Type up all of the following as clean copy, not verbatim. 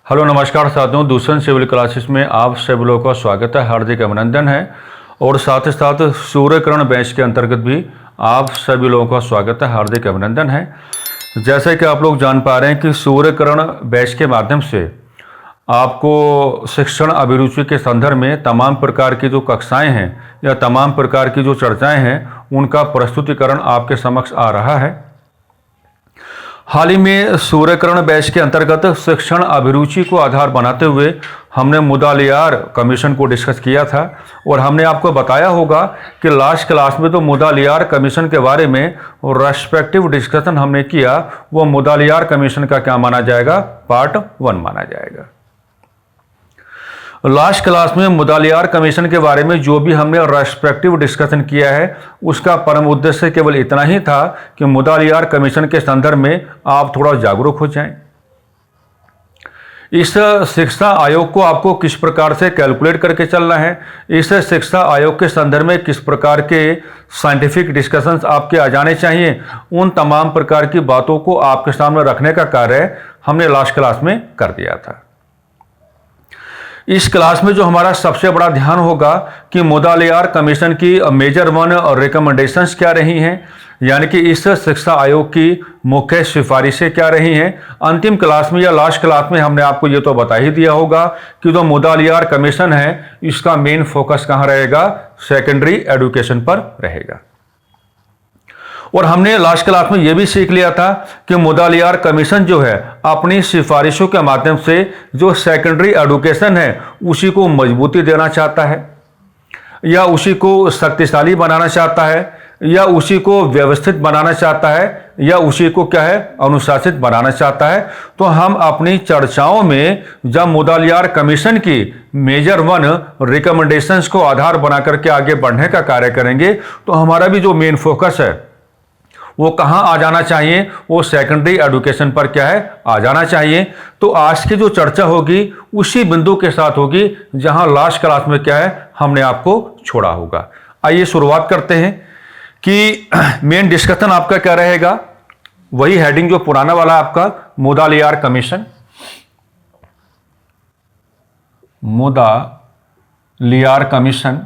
Hello नमस्कार साथियों, दूसरे सिविल क्लासेस में आप सभी लोगों का स्वागत है, हार्दिक अभिनंदन है। और साथ ही साथ सूर्यकिरण बैच के अंतर्गत भी आप सभी लोगों का स्वागत है, हार्दिक अभिनंदन है। जैसे कि आप लोग जान पा रहे हैं कि सूर्यकिरण बैच के माध्यम से आपको शिक्षण अभिरुचि के संदर्भ में तमाम प्रकार की जो कक्षाएं हैं या तमाम प्रकार की जो चर्चाएं हैं उनका प्रस्तुतिकरण आपके समक्ष आ रहा है। हाल ही में सूर्यकिरण बैच के अंतर्गत शिक्षण अभिरुचि को आधार बनाते हुए हमने मुदालियार कमीशन को डिस्कस किया था और हमने आपको बताया होगा कि लास्ट क्लास में तो मुदालियार कमीशन के बारे में रेस्पेक्टिव डिस्कशन हमने किया। वो मुदालियार कमीशन का क्या माना जाएगा, पार्ट 1 माना जाएगा। लास्ट क्लास में मुदालियार कमीशन के बारे में जो भी हमने रेस्पेक्टिव डिस्कशन किया है उसका परम उद्देश्य केवल इतना ही था कि मुदालियार कमीशन के संदर्भ में आप थोड़ा जागरूक हो जाएं। इस शिक्षा आयोग को आपको किस प्रकार से कैलकुलेट करके चलना है, इस शिक्षा आयोग के संदर्भ में किस प्रकार के साइंटिफिक डिस्कशंस आपके आ जाने चाहिए, उन तमाम प्रकार की बातों को आपके सामने रखने का कार्य हमने लास्ट क्लास में कर दिया था। इस क्लास में जो हमारा सबसे बड़ा ध्यान होगा कि मुदालियार कमीशन की मेजर 1 रिकमेंडेशंस क्या रही हैं, यानी कि इस शिक्षा आयोग की मुख्य सिफारिशें क्या रही हैं। अंतिम क्लास में या लास्ट क्लास में हमने आपको ये तो बता ही दिया होगा कि जो मुदालियार कमीशन है इसका मेन फोकस कहाँ रहेगा, सेकेंडरी एजुकेशन पर रहेगा। और हमने लास्ट क्लास में यह भी सीख लिया था कि मुदालियार कमीशन जो है अपनी सिफारिशों के माध्यम से जो सेकेंडरी एजुकेशन है उसी को मजबूती देना चाहता है या उसी को शक्तिशाली बनाना चाहता है या उसी को व्यवस्थित बनाना चाहता है या उसी को क्या है, अनुशासित बनाना चाहता है। तो हम अपनी चर्चाओं में जब मुदालियार कमीशन की मेजर 1 रिकमेंडेशंस को आधार बना करके आगे बढ़ने का कार्य करेंगे तो हमारा भी जो मेन फोकस है वो कहाँ आ जाना चाहिए, वो सेकेंडरी एजुकेशन पर क्या है, आ जाना चाहिए। तो आज की जो चर्चा होगी उसी बिंदु के साथ होगी जहां लास्ट क्लास में क्या है हमने आपको छोड़ा होगा। आइए शुरुआत करते हैं कि मेन डिस्कशन आपका क्या रहेगा। वही हेडिंग जो पुराना वाला आपका, मुदालियार कमीशन, मुदालियार कमीशन।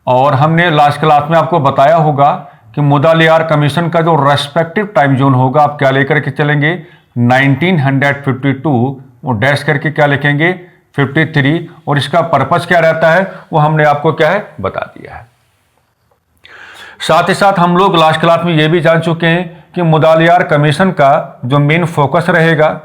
और हमने लास्ट क्लास में आपको बताया होगा कि मुदालियार कमीशन का जो रेस्पेक्टिव टाइम जोन होगा आप क्या लेकर के चलेंगे, 1952 वो डैश करके क्या लिखेंगे, 53। और इसका पर्पस क्या रहता है वो हमने आपको क्या है बता दिया है। साथ ही साथ हम लोग लास्ट क्लास में ये भी जान चुके हैं कि मुदालियार कमीशन का जो मेन फोकस रहेगा,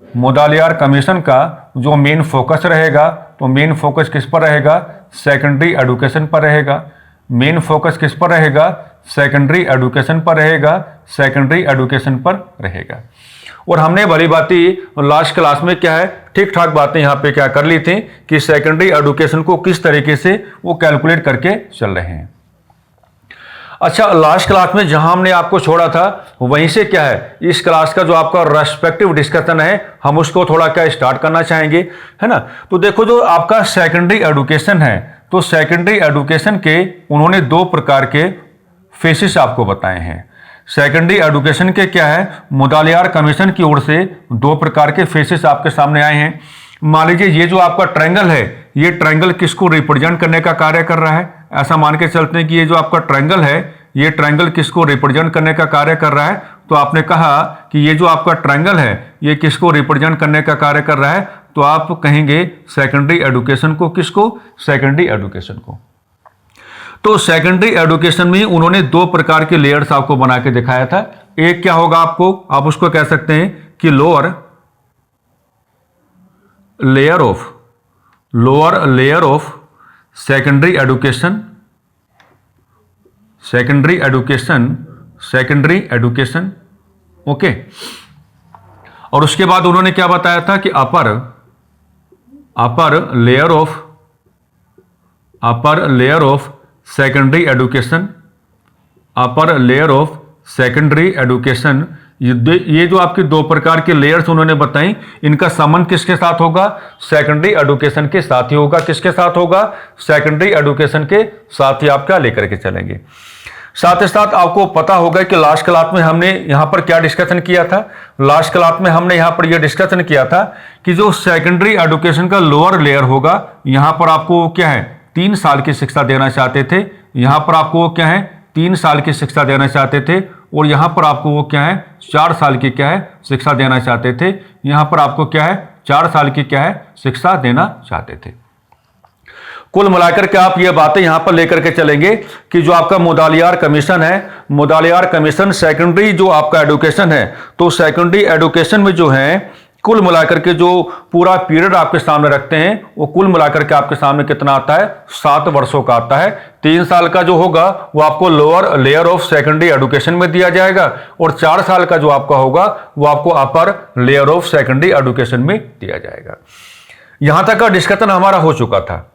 मुदालियार कमीशन का जो मेन फोकस रहेगा, तो मेन फोकस किस पर रहेगा, सेकेंडरी एजुकेशन पर रहेगा। मेन फोकस किस पर रहेगा, सेकेंडरी एजुकेशन पर रहेगा, सेकेंडरी एजुकेशन पर रहेगा। और हमने भली बाती लास्ट क्लास में क्या है ठीक ठाक बातें यहाँ पे क्या कर ली थी कि सेकेंडरी एजुकेशन को किस तरीके से वो कैलकुलेट करके चल रहे हैं। अच्छा, लास्ट क्लास में जहां हमने आपको छोड़ा था वहीं से क्या है इस क्लास का जो आपका रेस्पेक्टिव डिस्कशन है हम उसको थोड़ा क्या स्टार्ट करना चाहेंगे, है ना। तो देखो जो आपका सेकेंडरी एजुकेशन है तो सेकेंडरी एजुकेशन के उन्होंने 2 प्रकार के फेसेस आपको बताए हैं। सेकेंडरी एजुकेशन के क्या है, मुदालियार कमीशन की ओर से 2 प्रकार के फेसेस आपके सामने आए हैं। मान लीजिए ये जो आपका ट्रायंगल है ये ट्रायंगल किसको रिप्रेजेंट करने का कार्य कर रहा है, ऐसा मान के चलते हैं कि ये जो आपका ट्रायंगल है ये ट्रायंगल किसको रिप्रेजेंट करने का कार्य कर रहा है। तो आपने कहा कि ये जो आपका ट्रायंगल है ये किसको रिप्रेजेंट करने का कार्य कर रहा है, तो आप कहेंगे सेकेंडरी एजुकेशन को। किसको, सेकेंडरी एजुकेशन को। तो सेकेंडरी एजुकेशन में उन्होंने 2 प्रकार के लेयर्स आपको बना के दिखाया था। एक क्या होगा आपको, आप उसको कह सकते हैं कि lower layer of secondary education, okay. और उसके बाद उन्होंने क्या बताया था कि upper layer of secondary education. ये जो आपकी 2 प्रकार के लेयर्स उन्होंने बताई इनका संबंध किसके साथ होगा, सेकेंडरी एजुकेशन के साथ ही होगा। किसके साथ होगा, सेकेंडरी एजुकेशन के साथ ही आप क्या लेकर के चलेंगे। साथ ही साथ आपको पता होगा कि लास्ट क्लास में हमने यहाँ पर क्या डिस्कशन किया था। लास्ट क्लास में हमने यहाँ पर यह डिस्कशन किया था कि जो सेकेंडरी एजुकेशन का लोअर लेयर होगा, यहाँ पर आपको क्या है 3 साल की शिक्षा देना चाहते थे। यहाँ पर आपको क्या है 3 साल की शिक्षा देना चाहते थे, और यहाँ पर आपको वो क्या है 4 साल की क्या है शिक्षा देना चाहते थे। यहाँ पर आपको क्या है 4 साल की क्या है शिक्षा देना चाहते थे। कुल मिलाकर के आप ये बातें यहां पर लेकर के चलेंगे कि जो आपका मुदालियार कमीशन है, मुदालियार कमीशन सेकेंडरी जो आपका एजुकेशन है, तो सेकेंडरी एजुकेशन में जो है कुल मिलाकर के जो पूरा पीरियड आपके सामने रखते हैं वो कुल मिलाकर के आपके सामने कितना आता है 7 वर्षों का आता है। 3 साल का जो होगा वो आपको lower layer of secondary education में दिया जाएगा, और 4 साल का जो आपका होगा वो आपको upper layer of secondary education में दिया जाएगा। यहां तक का डिस्कशन हमारा हो चुका था।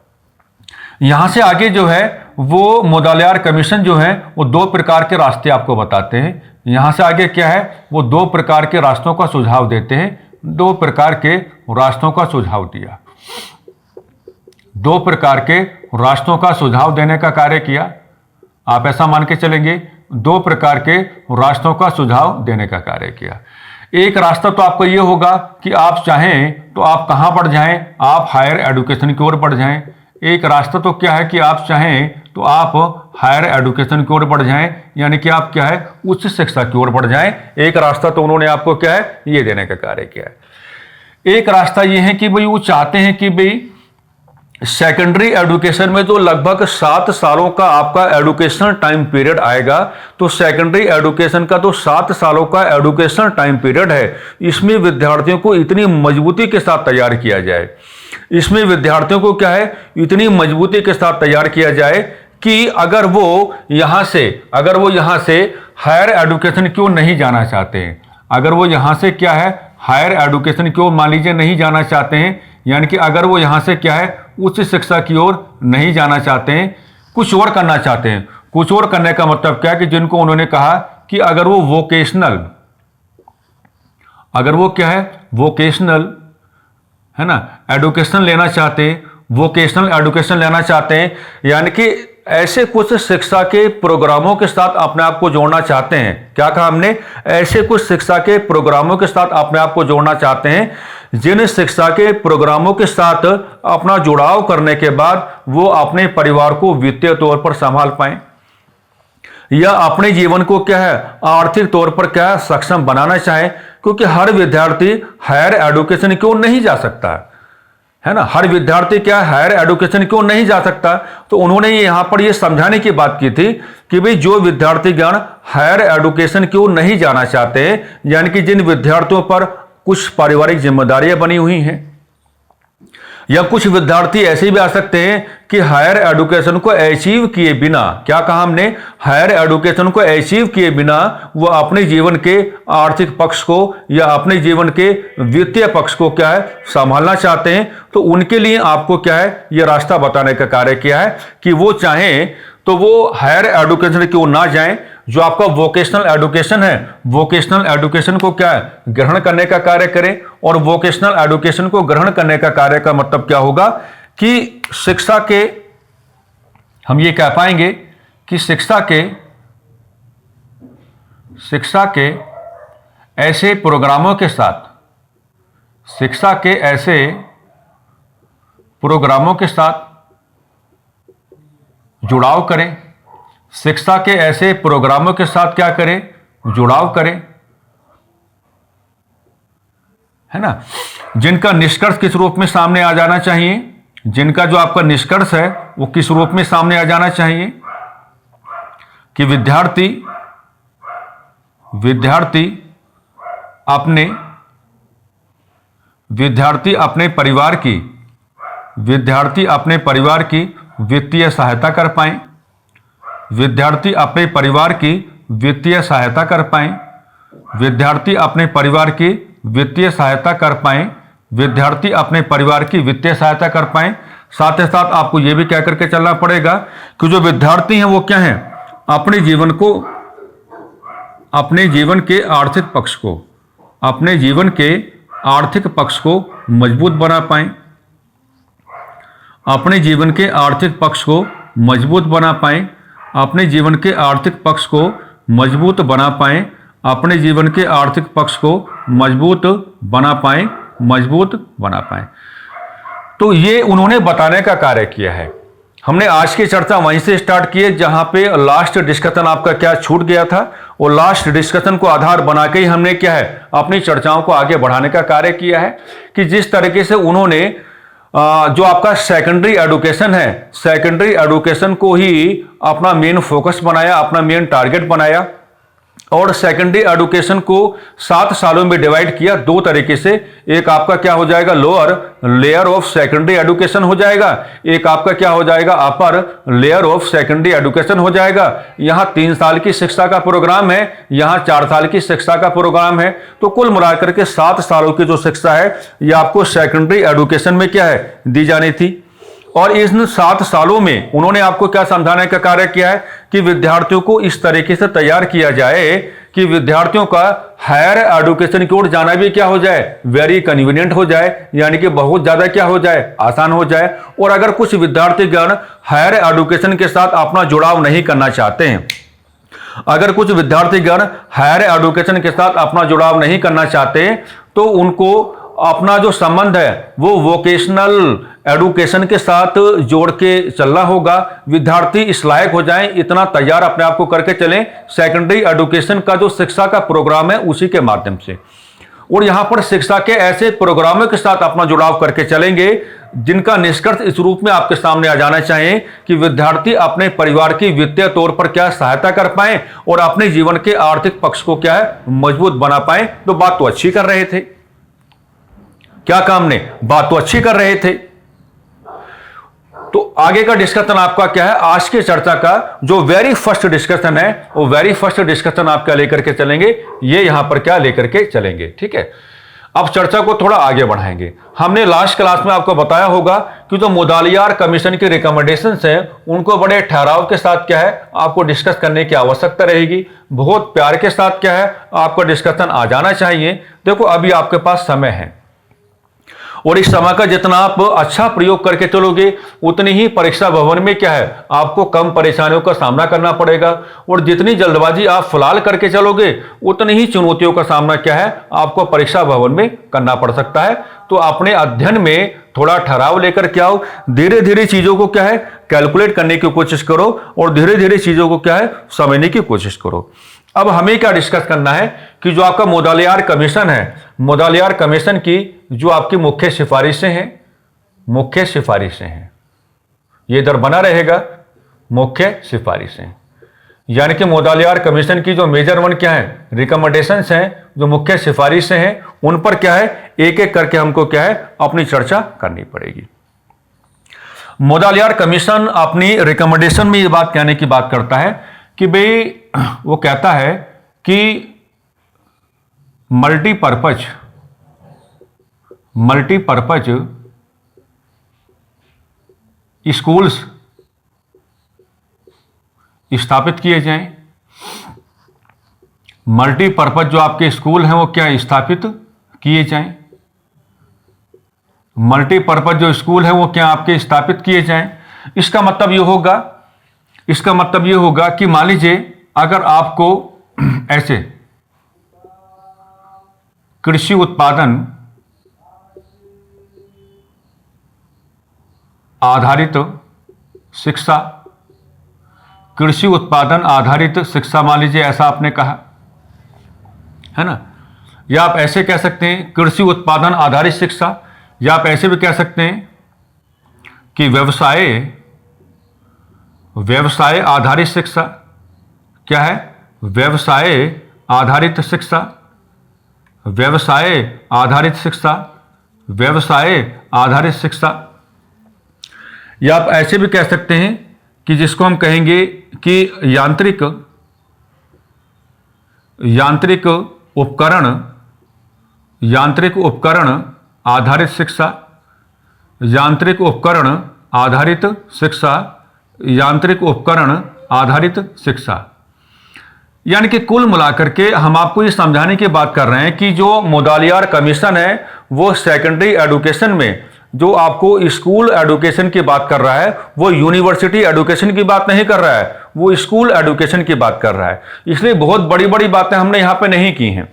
यहां से आगे जो है वो मुदालियार कमीशन जो है वो 2 प्रकार के रास्ते आपको बताते हैं। यहां से आगे क्या है वो 2 प्रकार के रास्तों का सुझाव देते हैं। 2 प्रकार के रास्तों का सुझाव दिया, 2 प्रकार के रास्तों का सुझाव देने का कार्य किया। आप ऐसा मान के चलेंगे 2 प्रकार के रास्तों का सुझाव देने का कार्य किया। एक रास्ता तो आपको ये होगा कि आप चाहें तो आप कहां बढ़ जाएं, आप हायर एजुकेशन की ओर बढ़ जाएं। एक रास्ता तो क्या है कि आप चाहें तो आप हायर एजुकेशन की ओर बढ़ जाएं, यानी कि आप क्या है उच्च शिक्षा की ओर बढ़ जाएं। एक रास्ता तो उन्होंने आपको क्या है ये देने का कार्य किया है। एक रास्ता ये है कि भाई वो चाहते हैं कि भाई सेकेंडरी एजुकेशन में जो लगभग 7 सालों का आपका एजुकेशनल टाइम पीरियड आएगा, तो सेकेंडरी एजुकेशन का जो 7 सालों का एजुकेशनल टाइम पीरियड है, इसमें विद्यार्थियों को इतनी मजबूती के साथ तैयार किया जाए, इसमें विद्यार्थियों को क्या है इतनी मजबूती के साथ तैयार किया जाए कि अगर वो यहाँ से हायर एजुकेशन क्यों नहीं जाना चाहते हैं, अगर वो यहाँ से क्या है हायर एजुकेशन क्यों मान लीजिए नहीं जाना चाहते हैं, यानी कि अगर वो यहाँ से क्या है उच्च शिक्षा की ओर नहीं जाना चाहते हैं, कुछ और करना चाहते हैं। कुछ और करने का मतलब क्या है कि जिनको उन्होंने कहा कि अगर वो वोकेशनल है ना एजुकेशन लेना चाहते हैं, वोकेशनल एजुकेशन लेना चाहते हैं, यानी कि ऐसे कुछ शिक्षा के प्रोग्रामों के साथ अपने आप को जोड़ना चाहते हैं। क्या कहा हमने, ऐसे कुछ शिक्षा के प्रोग्रामों के साथ अपने आप को जोड़ना चाहते हैं जिन शिक्षा के प्रोग्रामों के साथ अपना जुड़ाव करने के बाद वो अपने परिवार को वित्तीय तौर पर संभाल पाएं, या अपने जीवन को क्या है आर्थिक तौर पर क्या है सक्षम बनाना चाहे। क्योंकि हर विद्यार्थी हायर एजुकेशन क्यों नहीं जा सकता है ना, हर विद्यार्थी क्या हायर एजुकेशन क्यों नहीं जा सकता। तो उन्होंने यहां पर यह समझाने की बात की थी कि भाई जो विद्यार्थीगण हायर एजुकेशन क्यों नहीं जाना चाहते, यानी कि जिन विद्यार्थियों पर कुछ पारिवारिक जिम्मेदारियां बनी हुई हैं, या कुछ विद्यार्थी ऐसे भी आ सकते हैं कि हायर एजुकेशन को अचीव किए बिना, क्या कहा हमने, हायर एजुकेशन को अचीव किए बिना वो अपने जीवन के आर्थिक पक्ष को या अपने जीवन के वित्तीय पक्ष को क्या है संभालना चाहते हैं। तो उनके लिए आपको क्या है ये रास्ता बताने का कार्य किया है कि वो चाहें तो वो हायर एजुकेशन क्यों ना जाएं, जो आपका वोकेशनल एजुकेशन है, वोकेशनल एजुकेशन को क्या है ग्रहण करने का कार्य करें। और वोकेशनल एजुकेशन को ग्रहण करने का कार्य का मतलब क्या होगा कि शिक्षा के, हम ये कह पाएंगे कि शिक्षा के ऐसे प्रोग्रामों के साथ, शिक्षा के ऐसे प्रोग्रामों के साथ जुड़ाव करें, शिक्षा के ऐसे प्रोग्रामों के साथ क्या करें जुड़ाव करें, है ना, जिनका निष्कर्ष किस रूप में सामने आ जाना चाहिए, जिनका जो आपका निष्कर्ष है वो किस रूप में सामने आ जाना चाहिए कि विद्यार्थी अपने परिवार की वित्तीय सहायता कर पाएं, विद्यार्थी अपने परिवार की वित्तीय सहायता कर पाएं, विद्यार्थी अपने परिवार की वित्तीय सहायता कर पाएं, विद्यार्थी अपने परिवार की वित्तीय सहायता कर पाएं। साथ ही साथ आपको यह भी कह करके चलना पड़ेगा कि जो विद्यार्थी हैं वो क्या हैं अपने जीवन के आर्थिक पक्ष को मजबूत बना पाएं, अपने जीवन के आर्थिक पक्ष को मजबूत बना पाएं। अपने जीवन के आर्थिक पक्ष को मजबूत बना पाएं, अपने जीवन के आर्थिक पक्ष को मजबूत बना पाएं, मजबूत बना पाएं। तो ये उन्होंने बताने का कार्य किया है। हमने आज की चर्चा वहीं से स्टार्ट की है जहां पे लास्ट डिस्कशन आपका क्या छूट गया था, और लास्ट डिस्कशन को आधार बना के ही हमने क्या है अपनी चर्चाओं को आगे बढ़ाने का कार्य किया है कि जिस तरीके से उन्होंने जो आपका सेकेंडरी एडुकेशन है, सेकेंडरी एडुकेशन को ही अपना मेन फोकस बनाया, अपना मेन टारगेट बनाया, और सेकेंडरी एडुकेशन को 7 सालों में डिवाइड किया 2 तरीके से। एक आपका क्या हो जाएगा, lower layer of secondary education हो जाएगा, एक आपका क्या हो जाएगा, upper layer of secondary education हो जाएगा। यहां 3 साल की शिक्षा का प्रोग्राम है, यहां 4 साल की शिक्षा का प्रोग्राम है। तो कुल मिलाकर के 7 सालों की जो शिक्षा है यह आपको सेकेंडरी एडुकेशन में क्या है दी जानी थी। और इन 7 सालों में उन्होंने आपको क्या समझाने का कार्य किया है कि विद्यार्थियों को इस तरीके से तैयार किया जाए कि विद्यार्थियों का हायर एडुकेशन की ओर जाना भी क्या हो जाए, वेरी कन्वीनियंट हो जाए, यानी कि बहुत ज्यादा क्या हो जाए, आसान हो जाए। और अगर कुछ विद्यार्थीगण हायर एडुकेशन के साथ अपना जुड़ाव नहीं करना चाहते हैं, अगर कुछ विद्यार्थीगण हायर एडुकेशन के साथ अपना जुड़ाव नहीं करना चाहते, तो उनको अपना जो संबंध है वो वोकेशनल एडुकेशन के साथ जोड़ के चलना होगा। विद्यार्थी इस लायक हो जाएं, इतना तैयार अपने आप को करके चलें सेकेंडरी एडुकेशन का जो शिक्षा का प्रोग्राम है उसी के माध्यम से। और यहां पर शिक्षा के ऐसे प्रोग्रामों के साथ अपना जुड़ाव करके चलेंगे जिनका निष्कर्ष इस रूप में आपके सामने आ जाना चाहिए कि विद्यार्थी अपने परिवार की वित्तीय तौर पर क्या सहायता कर पाए और अपने जीवन के आर्थिक पक्ष को क्या है मजबूत बना पाए। तो बात तो अच्छी कर रहे थे, क्या काम ने, बात तो अच्छी कर रहे थे। तो आगे का डिस्कशन आपका क्या है, आज की चर्चा का जो वेरी फर्स्ट डिस्कशन है वो वेरी फर्स्ट डिस्कशन आप क्या लेकर के चलेंगे, ये यहां पर क्या लेकर के चलेंगे, ठीक है। अब चर्चा को थोड़ा आगे बढ़ाएंगे। हमने लास्ट क्लास में आपको बताया होगा कि जो मुदालियार कमीशन की रिकमेंडेशंस हैं उनको बड़े ठहराव के साथ क्या है आपको डिस्कस करने की आवश्यकता रहेगी। बहुत प्यार के साथ क्या है आपका डिस्कशन आ जाना चाहिए। देखो अभी आपके पास समय है और इस समय का जितना आप अच्छा प्रयोग करके चलोगे उतनी ही परीक्षा भवन में क्या है आपको कम परेशानियों का सामना करना पड़ेगा, और जितनी जल्दबाजी आप फिलहाल करके चलोगे उतनी ही चुनौतियों का सामना क्या है आपको परीक्षा भवन में करना पड़ सकता है। तो अपने अध्ययन में थोड़ा ठहराव लेकर के आओ, धीरे धीरे चीजों को क्या है कैलकुलेट करने की कोशिश करो और धीरे धीरे चीजों को क्या है समझने की कोशिश करो। अब हमें क्या डिस्कस करना है कि जो आपका मुदालियार कमीशन है, मुदालियार कमीशन की जो आपकी मुख्य सिफारिशें हैं, मुख्य सिफारिशें हैं, ये इधर बना रहेगा मुख्य सिफारिशें, यानी कि मुदालियार कमीशन की जो मेजर 1 क्या है रिकमेंडेशंस हैं, जो मुख्य सिफारिशें हैं, उन पर क्या है एक एक करके हमको क्या है अपनी चर्चा करनी पड़ेगी। मुदालियार कमीशन अपनी रिकमेंडेशन में ये बात कहने की बात करता है कि भाई वो कहता है कि मल्टीपर्पज स्कूल्स स्थापित किए जाएं। मल्टीपर्पज जो आपके स्कूल हैं वो क्या स्थापित किए जाएं, मल्टीपर्पज जो स्कूल है वो क्या आपके स्थापित किए जाएं। इसका मतलब ये होगा कि मान लीजिए अगर आपको ऐसे कृषि उत्पादन आधारित शिक्षा, कृषि उत्पादन आधारित शिक्षा मान लीजिए ऐसा आपने कहा है ना, या आप ऐसे कह सकते हैं कृषि उत्पादन आधारित शिक्षा, या आप ऐसे भी कह सकते हैं कि व्यवसाय आधारित शिक्षा। क्या है, व्यवसाय आधारित शिक्षा, व्यवसाय आधारित शिक्षा, व्यवसाय आधारित शिक्षा। या आप ऐसे भी कह सकते हैं कि जिसको हम कहेंगे कि यांत्रिक उपकरण आधारित शिक्षा, यांत्रिक उपकरण आधारित शिक्षा, यांत्रिक उपकरण आधारित शिक्षा। यानी कि कुल मिलाकर के हम आपको ये समझाने की बात कर रहे हैं कि जो मुदालियार कमीशन है वो सेकेंडरी एडुकेशन में जो आपको स्कूल एडुकेशन की बात कर रहा है, वो यूनिवर्सिटी एडुकेशन की बात नहीं कर रहा है, वो स्कूल एजुकेशन की बात कर रहा है। इसलिए बहुत बड़ी बड़ी बातें हमने यहाँ पे नहीं की हैं।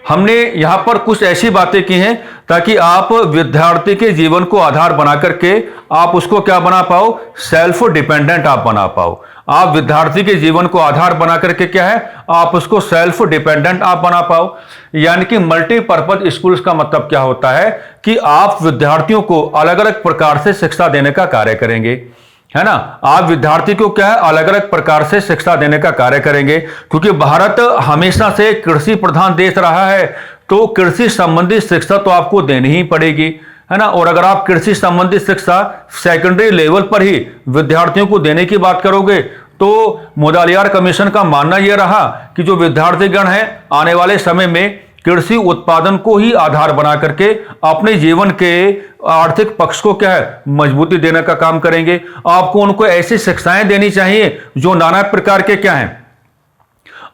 हमने यहां पर कुछ ऐसी बातें की हैं ताकि आप विद्यार्थी के जीवन को आधार बना करके आप उसको क्या बना पाओ, सेल्फ डिपेंडेंट आप बना पाओ। आप विद्यार्थी के जीवन को आधार बना करके क्या है, आप उसको सेल्फ डिपेंडेंट आप बना पाओ। यानी कि मल्टीपर्पज स्कूल्स का मतलब क्या होता है कि आप विद्यार्थियों को अलग अलग प्रकार से शिक्षा देने का कार्य करेंगे, है ना। आप विद्यार्थी को क्या है, अलग अलग प्रकार से शिक्षा देने का कार्य करेंगे। क्योंकि भारत हमेशा से कृषि प्रधान देश रहा है, तो कृषि संबंधित शिक्षा तो आपको देनी ही पड़ेगी, है ना। और अगर आप कृषि संबंधित शिक्षा सेकेंडरी लेवल पर ही विद्यार्थियों को देने की बात करोगे, तो मोदालियार कमीशन का मानना यह रहा कि जो विद्यार्थीगण हैं आने वाले समय में कृषि उत्पादन को ही आधार बना करके अपने जीवन के आर्थिक पक्ष को क्या है, मजबूती देने का काम करेंगे। आपको उनको ऐसी शिक्षाएं देनी चाहिए जो नाना प्रकार के क्या हैं,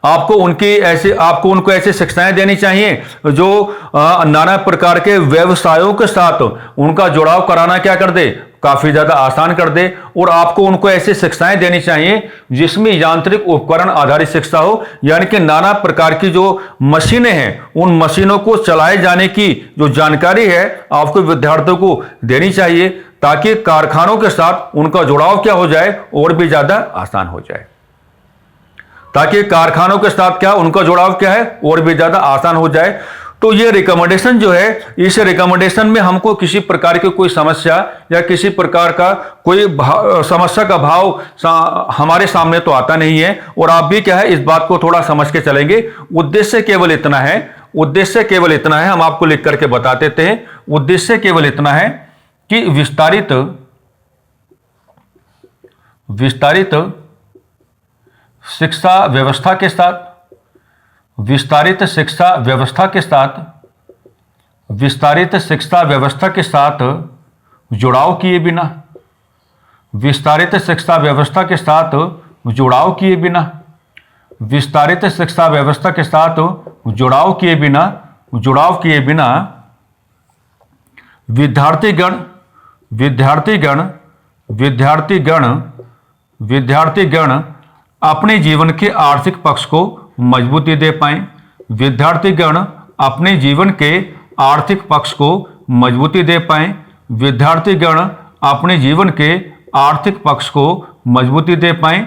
आपको उनको ऐसी शिक्षाएं देनी चाहिए जो नाना प्रकार के व्यवसायों के साथ उनका जुड़ाव कराना क्या कर दे, काफी ज्यादा आसान कर दे। और आपको उनको ऐसी शिक्षाएं देनी चाहिए जिसमें यांत्रिक उपकरण आधारित शिक्षा हो, यानी कि नाना प्रकार की जो मशीनें हैं उन मशीनों को चलाए जाने की जो जानकारी है आपको विद्यार्थियों को देनी चाहिए, ताकि कारखानों के साथ उनका जुड़ाव क्या हो जाए, और भी ज्यादा आसान हो जाए। ताकि कारखानों के साथ क्या उनका जुड़ाव क्या है, और भी ज्यादा आसान हो जाए। तो ये रिकमेंडेशन जो है, इस रिकमेंडेशन में हमको किसी प्रकार की कोई समस्या या किसी प्रकार का कोई समस्या का भाव हमारे सामने तो आता नहीं है। और आप भी क्या है, इस बात को थोड़ा समझ के चलेंगे। उद्देश्य केवल इतना है, हम आपको लिख करके बता देते हैं। उद्देश्य केवल इतना है कि विस्तारित शिक्षा व्यवस्था के साथ, विस्तारित शिक्षा व्यवस्था के साथ जुड़ाव किए बिना, विस्तारित शिक्षा व्यवस्था के साथ जुड़ाव किए बिना, विस्तारित शिक्षा व्यवस्था के साथ जुड़ाव किए बिना विद्यार्थीगण अपने जीवन के आर्थिक पक्ष को मजबूती दे पाएं। विद्यार्थीगण अपने जीवन के आर्थिक पक्ष को मजबूती दे पाएं। विद्यार्थीगण अपने जीवन के आर्थिक पक्ष को मजबूती दे पाएं।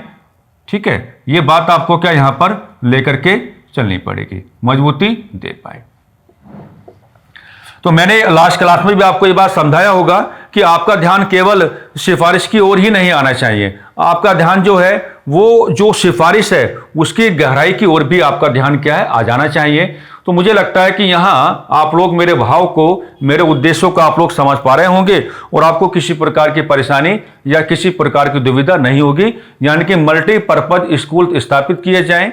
ठीक है, ये बात आपको क्या यहां पर लेकर के चलनी पड़ेगी, मजबूती दे पाए। तो मैंने लास्ट क्लास में भी आपको ये बात समझाया होगा कि आपका ध्यान केवल सिफारिश की ओर ही नहीं आना चाहिए। आपका ध्यान जो है वो जो सिफारिश है उसकी गहराई की ओर भी आपका ध्यान क्या है, आ जाना चाहिए। तो मुझे लगता है कि यहाँ आप लोग मेरे भाव को, मेरे उद्देश्यों को आप लोग समझ पा रहे होंगे और आपको किसी प्रकार की परेशानी या किसी प्रकार की दुविधा नहीं होगी। यानी कि मल्टीपर्पज स्कूल स्थापित किए जाएं,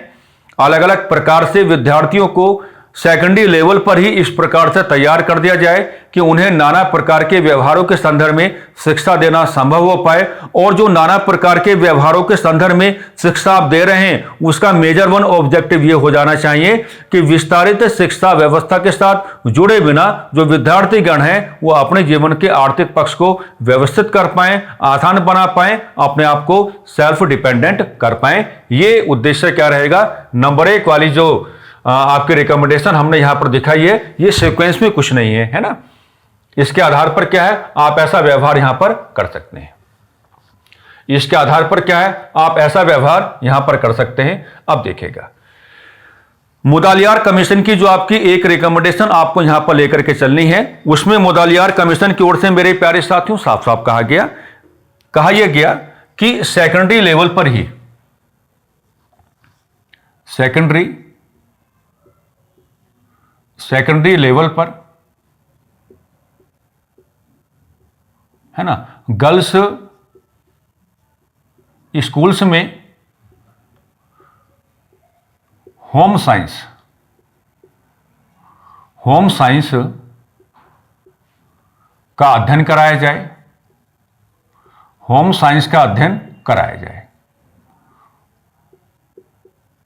अलग अलग प्रकार से विद्यार्थियों को सेकेंडरी लेवल पर ही इस प्रकार से तैयार कर दिया जाए कि उन्हें नाना प्रकार के व्यवहारों के संदर्भ में शिक्षा देना संभव हो पाए। और जो नाना प्रकार के व्यवहारों के संदर्भ में शिक्षा आप दे रहे हैं उसका मेजर वन ऑब्जेक्टिव ये हो जाना चाहिए कि विस्तारित शिक्षा व्यवस्था के साथ जुड़े बिना जो विद्यार्थीगण हैं वो अपने जीवन के आर्थिक पक्ष को व्यवस्थित कर पाएं, आसान बना पाएं, अपने आप को सेल्फ डिपेंडेंट कर पाएं। ये उद्देश्य क्या रहेगा, नंबर 1 वाली जो आपकी रिकमेंडेशन हमने यहां पर दिखाई है, ये सीक्वेंस में कुछ नहीं है ना। इसके आधार पर क्या है, आप ऐसा व्यवहार यहां पर कर सकते हैं। इसके आधार पर क्या है, आप ऐसा व्यवहार यहां पर कर सकते हैं। अब देखिएगा, मोदालियार कमीशन की जो आपकी एक रिकमेंडेशन आपको यहां पर लेकर के चलनी है, उसमें मोदालियार कमीशन की ओर से मेरे प्यारे साथियों साफ साफ कहा यह गया कि सेकेंडरी लेवल पर ही, सेकेंडरी लेवल पर, है ना, गर्ल्स स्कूल्स में होम साइंस का अध्ययन कराया जाए, होम साइंस का अध्ययन कराया जाए,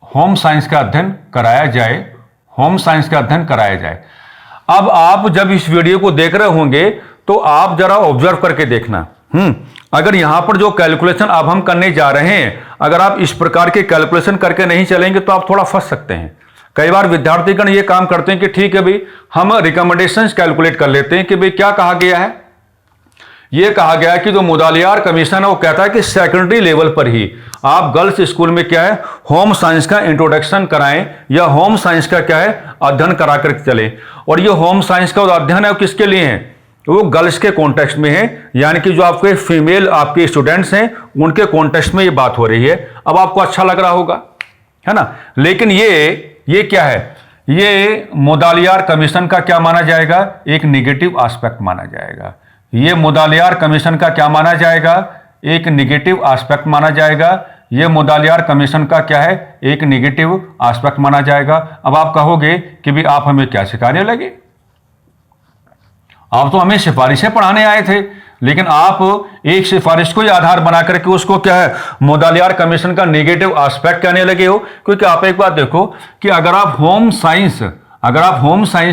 होम साइंस का अध्ययन कराया जाए, होम साइंस का अध्ययन कराया जाए। अब आप जब इस वीडियो को देख रहे होंगे तो आप जरा ऑब्जर्व करके देखना, अगर यहां पर जो कैलकुलेशन अब हम करने जा रहे हैं, अगर आप इस प्रकार के कैलकुलेशन करके नहीं चलेंगे तो आप थोड़ा फंस सकते हैं। कई बार विद्यार्थीगण ये काम करते हैं कि ठीक है भाई, हम रिकमेंडेशंस कैलकुलेट कर लेते हैं कि भाई क्या कहा गया है। ये कहा गया है कि जो मुदालियार कमीशन है वो कहता है कि सेकेंडरी लेवल पर ही आप गर्ल्स स्कूल में क्या है, होम साइंस का इंट्रोडक्शन कराएं या होम साइंस का क्या है, अध्ययन करा कर चले। और ये होम साइंस का अध्ययन है वो किसके लिए है, वो गर्ल्स के कॉन्टेक्स्ट में है, यानी कि जो आपके फीमेल आपके स्टूडेंट्स हैं उनके कॉन्टेक्स्ट में ये बात हो रही है। अब आपको अच्छा लग रहा होगा, है ना। लेकिन ये क्या है, ये मुदालियार कमीशन का क्या माना जाएगा, एक निगेटिव एस्पेक्ट माना जाएगा। ये मुदालियार कमीशन का क्या माना जाएगा, एक निगेटिव एस्पेक्ट माना जाएगा। ये मुदालियार कमीशन का क्या है, एक निगेटिव एस्पेक्ट माना जाएगा। अब आप कहोगे कि भी आप हमें क्या सिखाने लगे, आप तो हमें सिफारिशें पढ़ाने आए थे, लेकिन आप एक सिफारिश को ही आधार बना करके उसको क्या है, मुदालियार कमीशन का नेगेटिव एस्पेक्ट कहने लगे हो। क्योंकि आप एक बात देखो कि अगर आप होम साइंस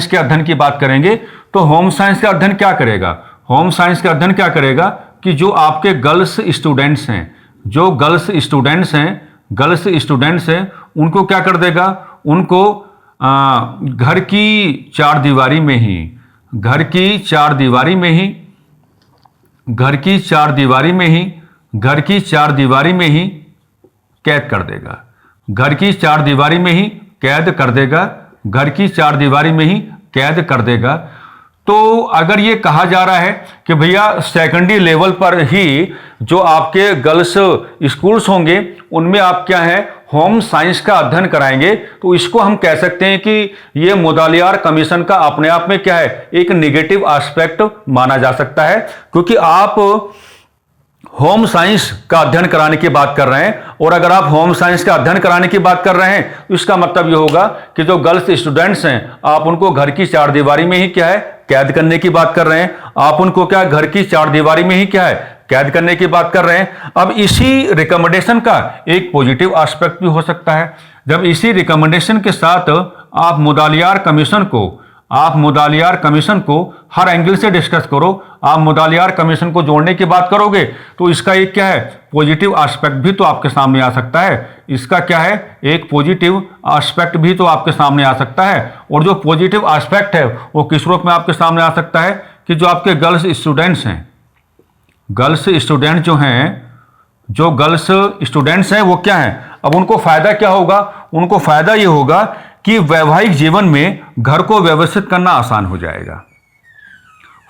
के अध्ययन की बात करेंगे तो होम साइंस का अध्ययन क्या करेगा, होम साइंस का अध्ययन क्या करेगा कि जो आपके गर्ल्स स्टूडेंट्स हैं उनको क्या कर देगा, उनको घर की चार दीवारी में ही कैद कर देगा, घर की चार दीवारी में ही कैद कर देगा। तो अगर ये कहा जा रहा है कि भैया सेकेंडरी लेवल पर ही जो आपके गर्ल्स स्कूल्स होंगे उनमें आप क्या है, होम साइंस का अध्ययन कराएंगे, तो इसको हम कह सकते हैं कि ये मुदालियार कमीशन का अपने आप में क्या है, एक निगेटिव एस्पेक्ट माना जा सकता है। क्योंकि आप होम साइंस का अध्ययन कराने की बात कर रहे हैं, और अगर आप होम साइंस का अध्ययन कराने की बात कर रहे हैं तो इसका मतलब यह होगा कि जो गर्ल्स स्टूडेंट्स हैं आप उनको घर की चार दीवारी में ही क्या है, कैद करने की बात कर रहे हैं। आप उनको क्या, घर की चार दीवारी में ही क्या है, कैद करने की बात कर रहे हैं। अब इसी रिकमेंडेशन का एक पॉजिटिव एस्पेक्ट भी हो सकता है। जब इसी रिकमेंडेशन के साथ आप मुदालियार कमीशन को हर एंगल से डिस्कस करो, आप मुदालियार कमीशन को जोड़ने की बात करोगे तो इसका एक क्या है, पॉजिटिव एस्पेक्ट भी तो आपके सामने आ सकता है। इसका क्या है, एक पॉजिटिव एस्पेक्ट भी तो आपके सामने आ सकता है। और जो पॉजिटिव एस्पेक्ट है वो किस रूप में आपके सामने आ सकता है कि जो आपके गर्ल्स स्टूडेंट्स हैं वो क्या है, अब उनको फायदा क्या होगा, उनको फायदा ये होगा कि वैवाहिक जीवन में घर को व्यवस्थित करना आसान हो जाएगा।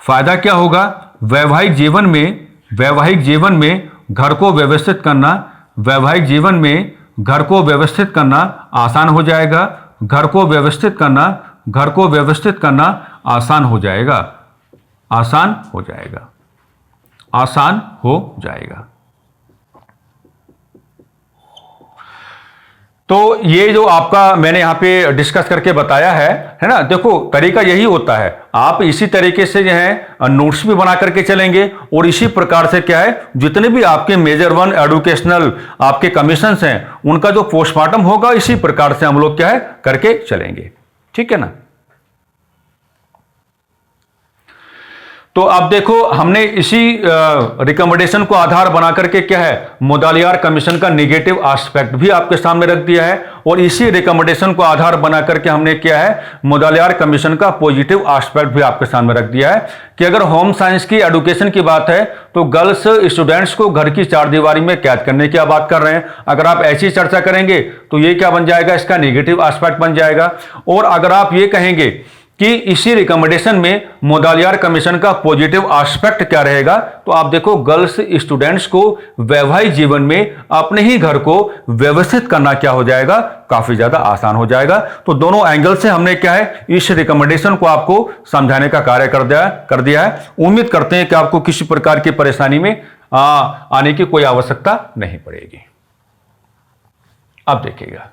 फायदा क्या होगा, वैवाहिक जीवन में घर को व्यवस्थित करना आसान हो जाएगा। घर को व्यवस्थित करना आसान हो जाएगा। तो ये जो आपका मैंने यहां पे डिस्कस करके बताया है ना, देखो तरीका यही होता है। आप इसी तरीके से जो है नोट्स भी बना करके चलेंगे, और इसी प्रकार से क्या है, जितने भी आपके मेजर 1 एजुकेशनल आपके कमीशंस हैं उनका जो पोस्टमार्टम होगा इसी प्रकार से हम लोग क्या है करके चलेंगे, ठीक है ना। तो अब देखो हमने इसी रिकमेंडेशन को आधार बना करके क्या है, मुदालियार कमीशन का नेगेटिव एस्पेक्ट भी आपके सामने रख दिया है, और इसी रिकमेंडेशन को आधार बना करके हमने क्या है, मुदालियार कमीशन का पॉजिटिव एस्पेक्ट भी आपके सामने रख दिया है कि अगर होम साइंस की एजुकेशन की बात है तो गर्ल्स स्टूडेंट्स को घर की चार दीवारी में कैद करने की बात कर रहे हैं। अगर आप ऐसी चर्चा करेंगे तो ये क्या बन जाएगा, इसका नेगेटिव एस्पेक्ट बन जाएगा। और अगर आप ये कहेंगे कि इसी रिकमेंडेशन में मुदालियार कमीशन का पॉजिटिव एस्पेक्ट क्या रहेगा, तो आप देखो गर्ल्स स्टूडेंट्स को वैवाहिक जीवन में अपने ही घर को व्यवस्थित करना क्या हो जाएगा, काफी ज्यादा आसान हो जाएगा। तो दोनों एंगल से हमने क्या है, इस रिकमेंडेशन को आपको समझाने का कार्य कर दिया है। उम्मीद करते हैं कि आपको किसी प्रकार की परेशानी में आने की कोई आवश्यकता नहीं पड़ेगी। अब देखिएगा,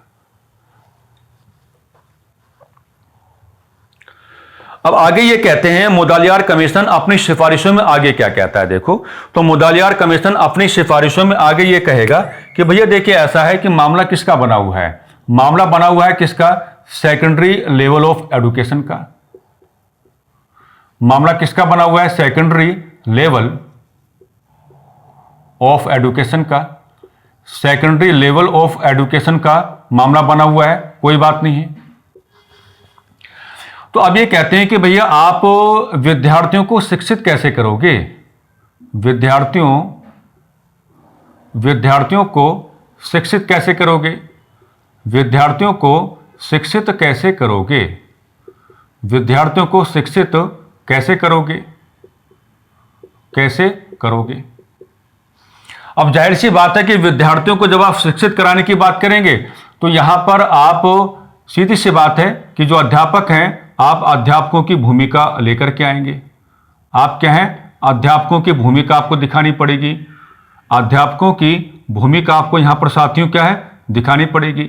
अब आगे ये कहते हैं मुदालियार कमीशन अपनी सिफारिशों में आगे क्या कहता है। देखो, तो मुदालियार कमीशन अपनी सिफारिशों में आगे ये कहेगा कि भैया देखिए ऐसा है कि मामला किसका बना हुआ है, मामला बना हुआ है किसका, सेकेंडरी लेवल ऑफ एजुकेशन का। मामला किसका बना हुआ है, सेकेंडरी लेवल ऑफ एजुकेशन का, सेकेंडरी लेवल ऑफ एजुकेशन का मामला बना हुआ है, कोई बात नहीं है। तो अब ये कहते हैं कि भैया आप विद्यार्थियों को शिक्षित कैसे करोगे, विद्यार्थियों को शिक्षित कैसे करोगे, विद्यार्थियों को शिक्षित कैसे करोगे, विद्यार्थियों को शिक्षित कैसे करोगे, कैसे करोगे। अब जाहिर सी बात है कि विद्यार्थियों को जब आप शिक्षित कराने की बात करेंगे तो यहां पर आप, सीधी सी बात है कि जो अध्यापक हैं, आप अध्यापकों की भूमिका लेकर के आएंगे। आप क्या हैं, अध्यापकों की भूमिका आपको दिखानी पड़ेगी, अध्यापकों की भूमिका आपको यहां पर साथियों क्या है, दिखानी पड़ेगी।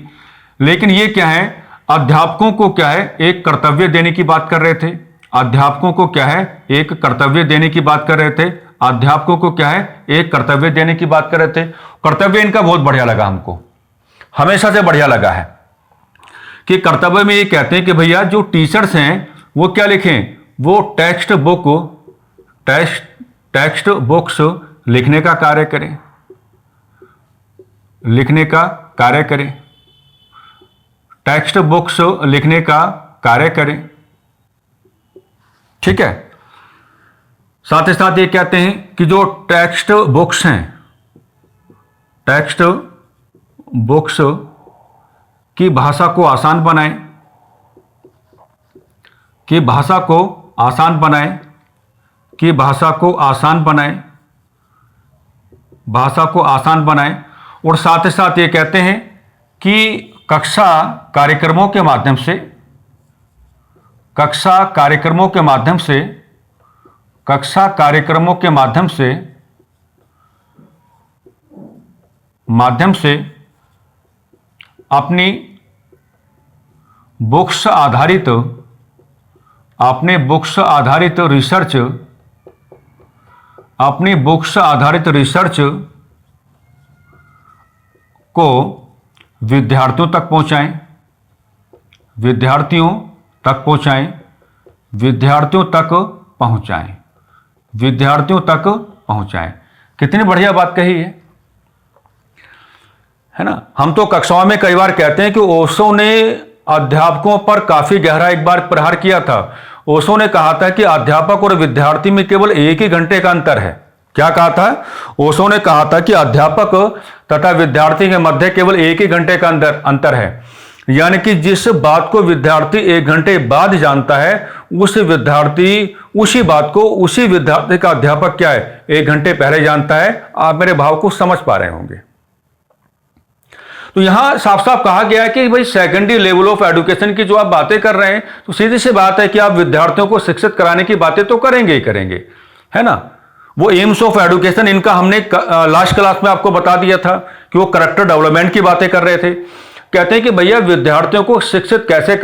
लेकिन ये क्या है, अध्यापकों को क्या है, एक कर्तव्य देने की बात कर रहे थे, अध्यापकों को क्या है, एक कर्तव्य देने की बात कर रहे थे, अध्यापकों को क्या है, एक कर्तव्य देने की बात कर रहे थे। कर्तव्य इनका बहुत बढ़िया लगा हमको, हमेशा से बढ़िया लगा है कि कर्तव्य में ये कहते हैं कि भैया जो टीचर्स हैं वो क्या लिखें, वो टेक्स्ट बुक्स लिखने का कार्य करें, लिखने का कार्य करें, टेक्स्ट बुक्स लिखने का कार्य करें। ठीक है। साथ ही साथ ये कहते हैं कि जो टेक्स्ट बुक्स हैं, टेक्स्ट बुक्स की भाषा को आसान बनाएं, कि भाषा को आसान बनाएं, कि भाषा को आसान बनाएं, भाषा को आसान बनाएं। और साथ ही साथ ये कहते हैं कि कक्षा कार्यक्रमों के माध्यम से, कक्षा कार्यक्रमों के माध्यम से, कक्षा कार्यक्रमों के माध्यम से अपनी बुक्स आधारित, अपने बुक्स आधारित रिसर्च, अपनी बुक्स आधारित रिसर्च को विद्यार्थियों तक पहुंचाएं, विद्यार्थियों तक पहुंचाएं, विद्यार्थियों तक पहुंचाएं, विद्यार्थियों तक पहुंचाएं। कितनी बढ़िया बात कही है ना। हम तो कक्षाओं में कई बार कहते हैं कि ओशो ने अध्यापकों पर काफी गहरा एक बार प्रहार किया था। ओशो ने कहा था कि अध्यापक और विद्यार्थी में केवल 1 ही घंटे का अंतर है। क्या कहा था? ओशो ने कहा था कि अध्यापक तथा विद्यार्थी के मध्य केवल 1 ही घंटे का अंतर है। यानी कि जिस बात को विद्यार्थी 1 घंटे बाद जानता है, उस विद्यार्थी उसी बात को, उसी विद्यार्थी का अध्यापक क्या है, 1 घंटे पहले जानता है। आप मेरे भाव को समझ पा रहे होंगे। तो यहां साफ साफ कहा गया है कि भाई सेकेंडरी लेवल ऑफ एजुकेशन की जो आप बातें कर रहे हैं, तो सीधी सी बात है कि आप विद्यार्थियों को शिक्षित कराने की बातें तो करेंगे ही करेंगे, है ना। वो एम्स ऑफ एजुकेशन, इनका हमने लास्ट क्लास में आपको बता दिया था कि वो कैरेक्टर डेवलपमेंट की बातें कर रहे थे। कहते हैं कि भैया विद्यार्थियों को शिक्षित कैसे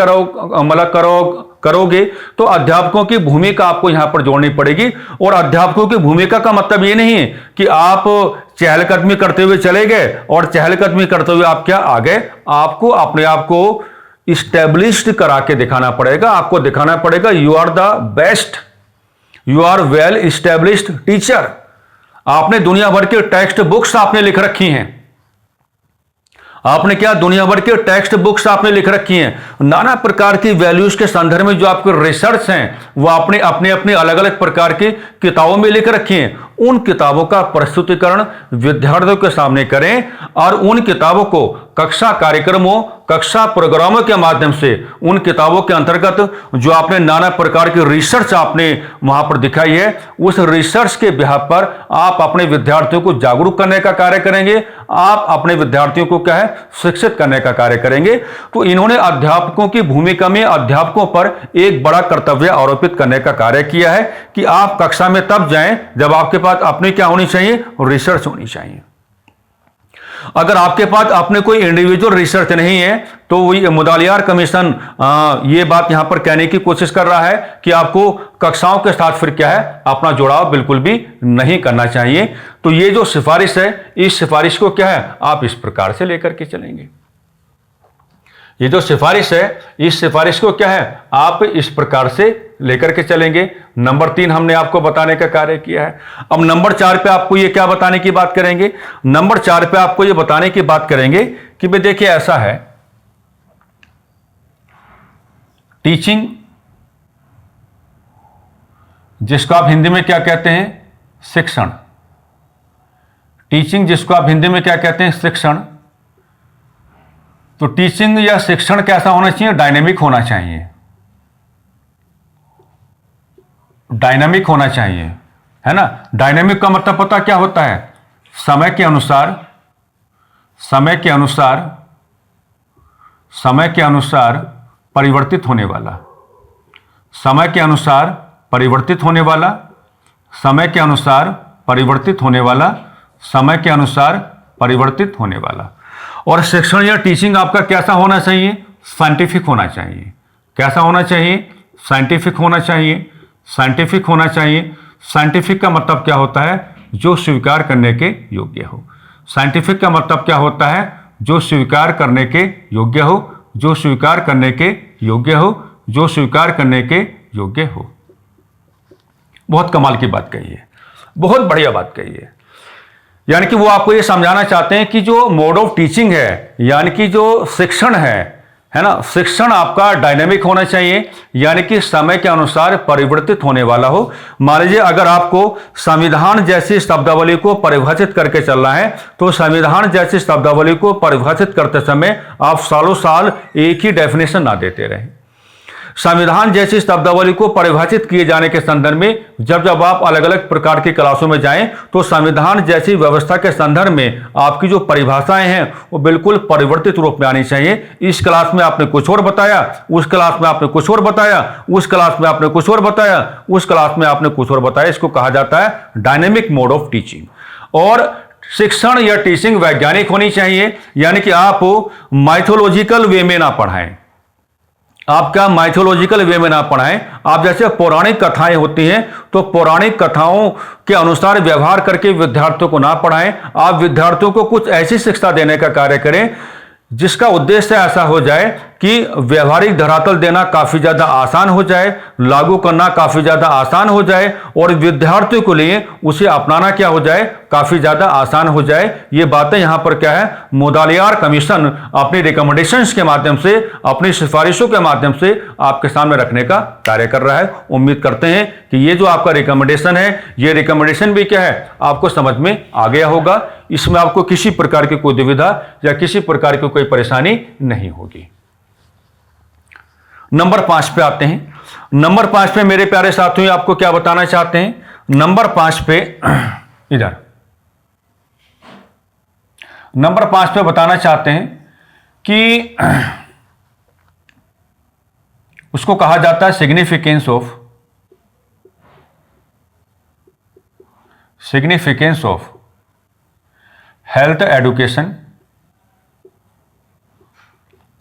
करोगे, तो अध्यापकों की भूमिका आपको यहां पर जोड़नी पड़ेगी। और अध्यापकों की भूमिका का मतलब ये नहीं है कि आप चहलकदमी करते हुए चले गए और चहलकदमी करते हुए आप क्या आ गए। आपको अपने आप को इस्टेब्लिश्ड करा के दिखाना पड़ेगा। आपको दिखाना पड़ेगा you are the best, you are well established teacher. आपने दुनिया भर के टेक्स्ट बुक्स आपने लिख रखी हैं। आपने क्या, दुनिया भर के टेक्स्ट बुक्स आपने लिख रखी हैं। नाना प्रकार की वैल्यूज के संदर्भ में जो आपके रिसर्च हैं, वो आपने अपने अलग अलग प्रकार की किताबों में लिख रखी हैं। उन किताबों का प्रस्तुतिकरण विद्यार्थियों के सामने करें और उन किताबों को कक्षा कार्यक्रमों, कक्षा प्रोग्रामों के माध्यम से, उन किताबों के अंतर्गत जो आपने नाना प्रकार की रिसर्च आपने वहां पर दिखाई है, उस रिसर्च के बिहाफ पर आप अपने विद्यार्थियों को जागरूक करने का कार्य करेंगे। आप अपने विद्यार्थियों को क्या है, शिक्षित करने का कार्य करेंगे। तो इन्होंने अध्यापकों की भूमिका में अध्यापकों पर एक बड़ा कर्तव्य आरोपित करने का कार्य किया है कि आप कक्षा में तब जाएं जब आपके पास अपनी क्या होनी चाहिए, रिसर्च होनी चाहिए। अगर आपके पास अपने कोई इंडिविजुअल रिसर्च नहीं है तो वही मुदालियार कमीशन ये बात यहां पर कहने की कोशिश कर रहा है कि आपको कक्षाओं के साथ फिर क्या है, अपना जुड़ाव बिल्कुल भी नहीं करना चाहिए। तो ये जो सिफारिश है, इस सिफारिश को क्या है, आप इस प्रकार से लेकर के चलेंगे। ये जो सिफारिश है, इस सिफारिश को क्या है, आप इस प्रकार से लेकर के चलेंगे। नंबर 3 हमने आपको बताने का कार्य किया है। अब नंबर 4 पे आपको ये क्या बताने की बात करेंगे? नंबर 4 पे आपको ये बताने की बात करेंगे कि भाई देखिए ऐसा है, टीचिंग जिसको आप हिंदी में क्या कहते हैं? शिक्षण। टीचिंग जिसको आप हिंदी में क्या कहते हैं? शिक्षण। तो टीचिंग या शिक्षण कैसा होना चाहिए? डायनेमिक होना चाहिए। डायनेमिक होना चाहिए, है ना। डायनेमिक का मतलब पता क्या होता है? समय के अनुसार परिवर्तित होने वाला, समय के अनुसार परिवर्तित होने वाला, समय के अनुसार परिवर्तित होने वाला, समय के अनुसार परिवर्तित होने वाला। और शिक्षण या टीचिंग आपका कैसा होना चाहिए? साइंटिफिक होना चाहिए। कैसा होना चाहिए? साइंटिफिक होना चाहिए। साइंटिफिक होना चाहिए। साइंटिफिक का मतलब क्या होता है? जो स्वीकार करने के योग्य हो। साइंटिफिक का मतलब क्या होता है? जो स्वीकार करने के योग्य हो, जो स्वीकार करने के योग्य हो, जो स्वीकार करने के योग्य हो। बहुत कमाल की बात कही है, बहुत बढ़िया बात कही है। यानी कि वो आपको ये समझाना चाहते हैं कि जो मोड ऑफ टीचिंग है, यानी कि जो शिक्षण है ना, शिक्षण आपका डायनेमिक होना चाहिए, यानी कि समय के अनुसार परिवर्तित होने वाला हो। मान लीजिए अगर आपको संविधान जैसी शब्दावली को परिभाषित करके चलना है, तो संविधान जैसी शब्दावली को परिभाषित करते समय आप सालों साल एक ही डेफिनेशन ना देते रहें। संविधान जैसी शब्दावली को परिभाषित किए जाने के संदर्भ में जब जब आप अलग अलग प्रकार की क्लासों में जाएं, तो संविधान जैसी व्यवस्था के संदर्भ में आपकी जो परिभाषाएं हैं वो बिल्कुल परिवर्तित रूप में आनी चाहिए। इस क्लास में आपने कुछ और बताया, उस क्लास में आपने कुछ और बताया, उस क्लास में आपने कुछ और बताया, उस क्लास में आपने कुछ और बताया। इसको कहा जाता है डायनेमिक मोड ऑफ टीचिंग। और शिक्षण या टीचिंग वैज्ञानिक होनी चाहिए, यानी कि आप माइथोलॉजिकल वे में ना पढ़ाएं। आप क्या माइथोलॉजिकल वे में ना पढ़ाएं। आप जैसे पौराणिक कथाएं होती हैं, तो पौराणिक कथाओं के अनुसार व्यवहार करके विद्यार्थियों को ना पढ़ाएं। आप विद्यार्थियों को कुछ ऐसी शिक्षा देने का कार्य करें जिसका उद्देश्य ऐसा हो जाए कि व्यवहारिक धरातल देना काफी ज्यादा आसान हो जाए, लागू करना काफी ज्यादा आसान हो जाए, और विद्यार्थियों के लिए उसे अपनाना क्या हो जाए? काफी ज्यादा आसान हो जाए। ये बातें यहां पर क्या है? मोदालियार कमीशन अपनी रिकमेंडेशंस के माध्यम से, अपनी सिफारिशों के माध्यम से आपके सामने रखने का कार्य कर रहा है। उम्मीद करते हैं कि ये जो आपका रिकमेंडेशन है, ये रिकमेंडेशन भी क्या है? आपको समझ में आ गया होगा। इसमें आपको किसी प्रकार की कोई दुविधा या किसी प्रकार की कोई परेशानी नहीं होगी। नंबर 5 पे आते हैं। नंबर 5 पे मेरे प्यारे साथियों आपको क्या बताना चाहते हैं? नंबर 5 पे इधर नंबर 5 पे बताना चाहते हैं कि उसको कहा जाता है significance of health education.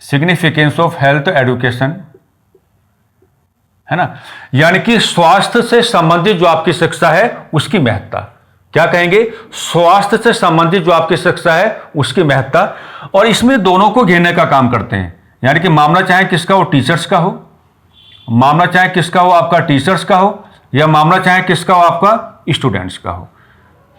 Significance of health education, है ना। यानी कि स्वास्थ्य से संबंधित जो आपकी शिक्षा है उसकी महत्ता। क्या कहेंगे? स्वास्थ्य से संबंधित जो आपकी शिक्षा है उसकी महत्ता। और इसमें दोनों को घेरने का काम करते हैं। यानी कि मामला चाहे किसका हो, टीचर्स का हो, मामला चाहे किसका हो, आपका टीचर्स का हो, या मामला चाहे किसका हो, आपका स्टूडेंट्स का हो।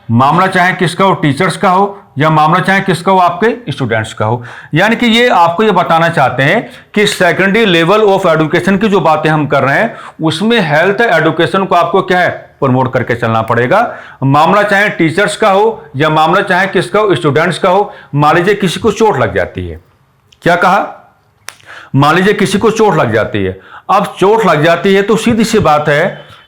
मामला चाहे किसका हो, टीचर्स का हो, या मामला चाहे किसका हो, आपके स्टूडेंट्स का हो। यानी कि ये आपको ये बताना चाहते हैं कि सेकेंडरी लेवल ऑफ एजुकेशन की जो बातें हम कर रहे हैं उसमें हेल्थ एजुकेशन को आपको क्या है? प्रमोट करके चलना पड़ेगा। मामला चाहे टीचर्स का हो या मामला चाहे किसका हो, स्टूडेंट्स का हो। मान लीजिए किसी को चोट लग जाती है, क्या कहा? मान लीजिए किसी को चोट लग जाती है। अब चोट लग जाती है तो सीधी सी बात है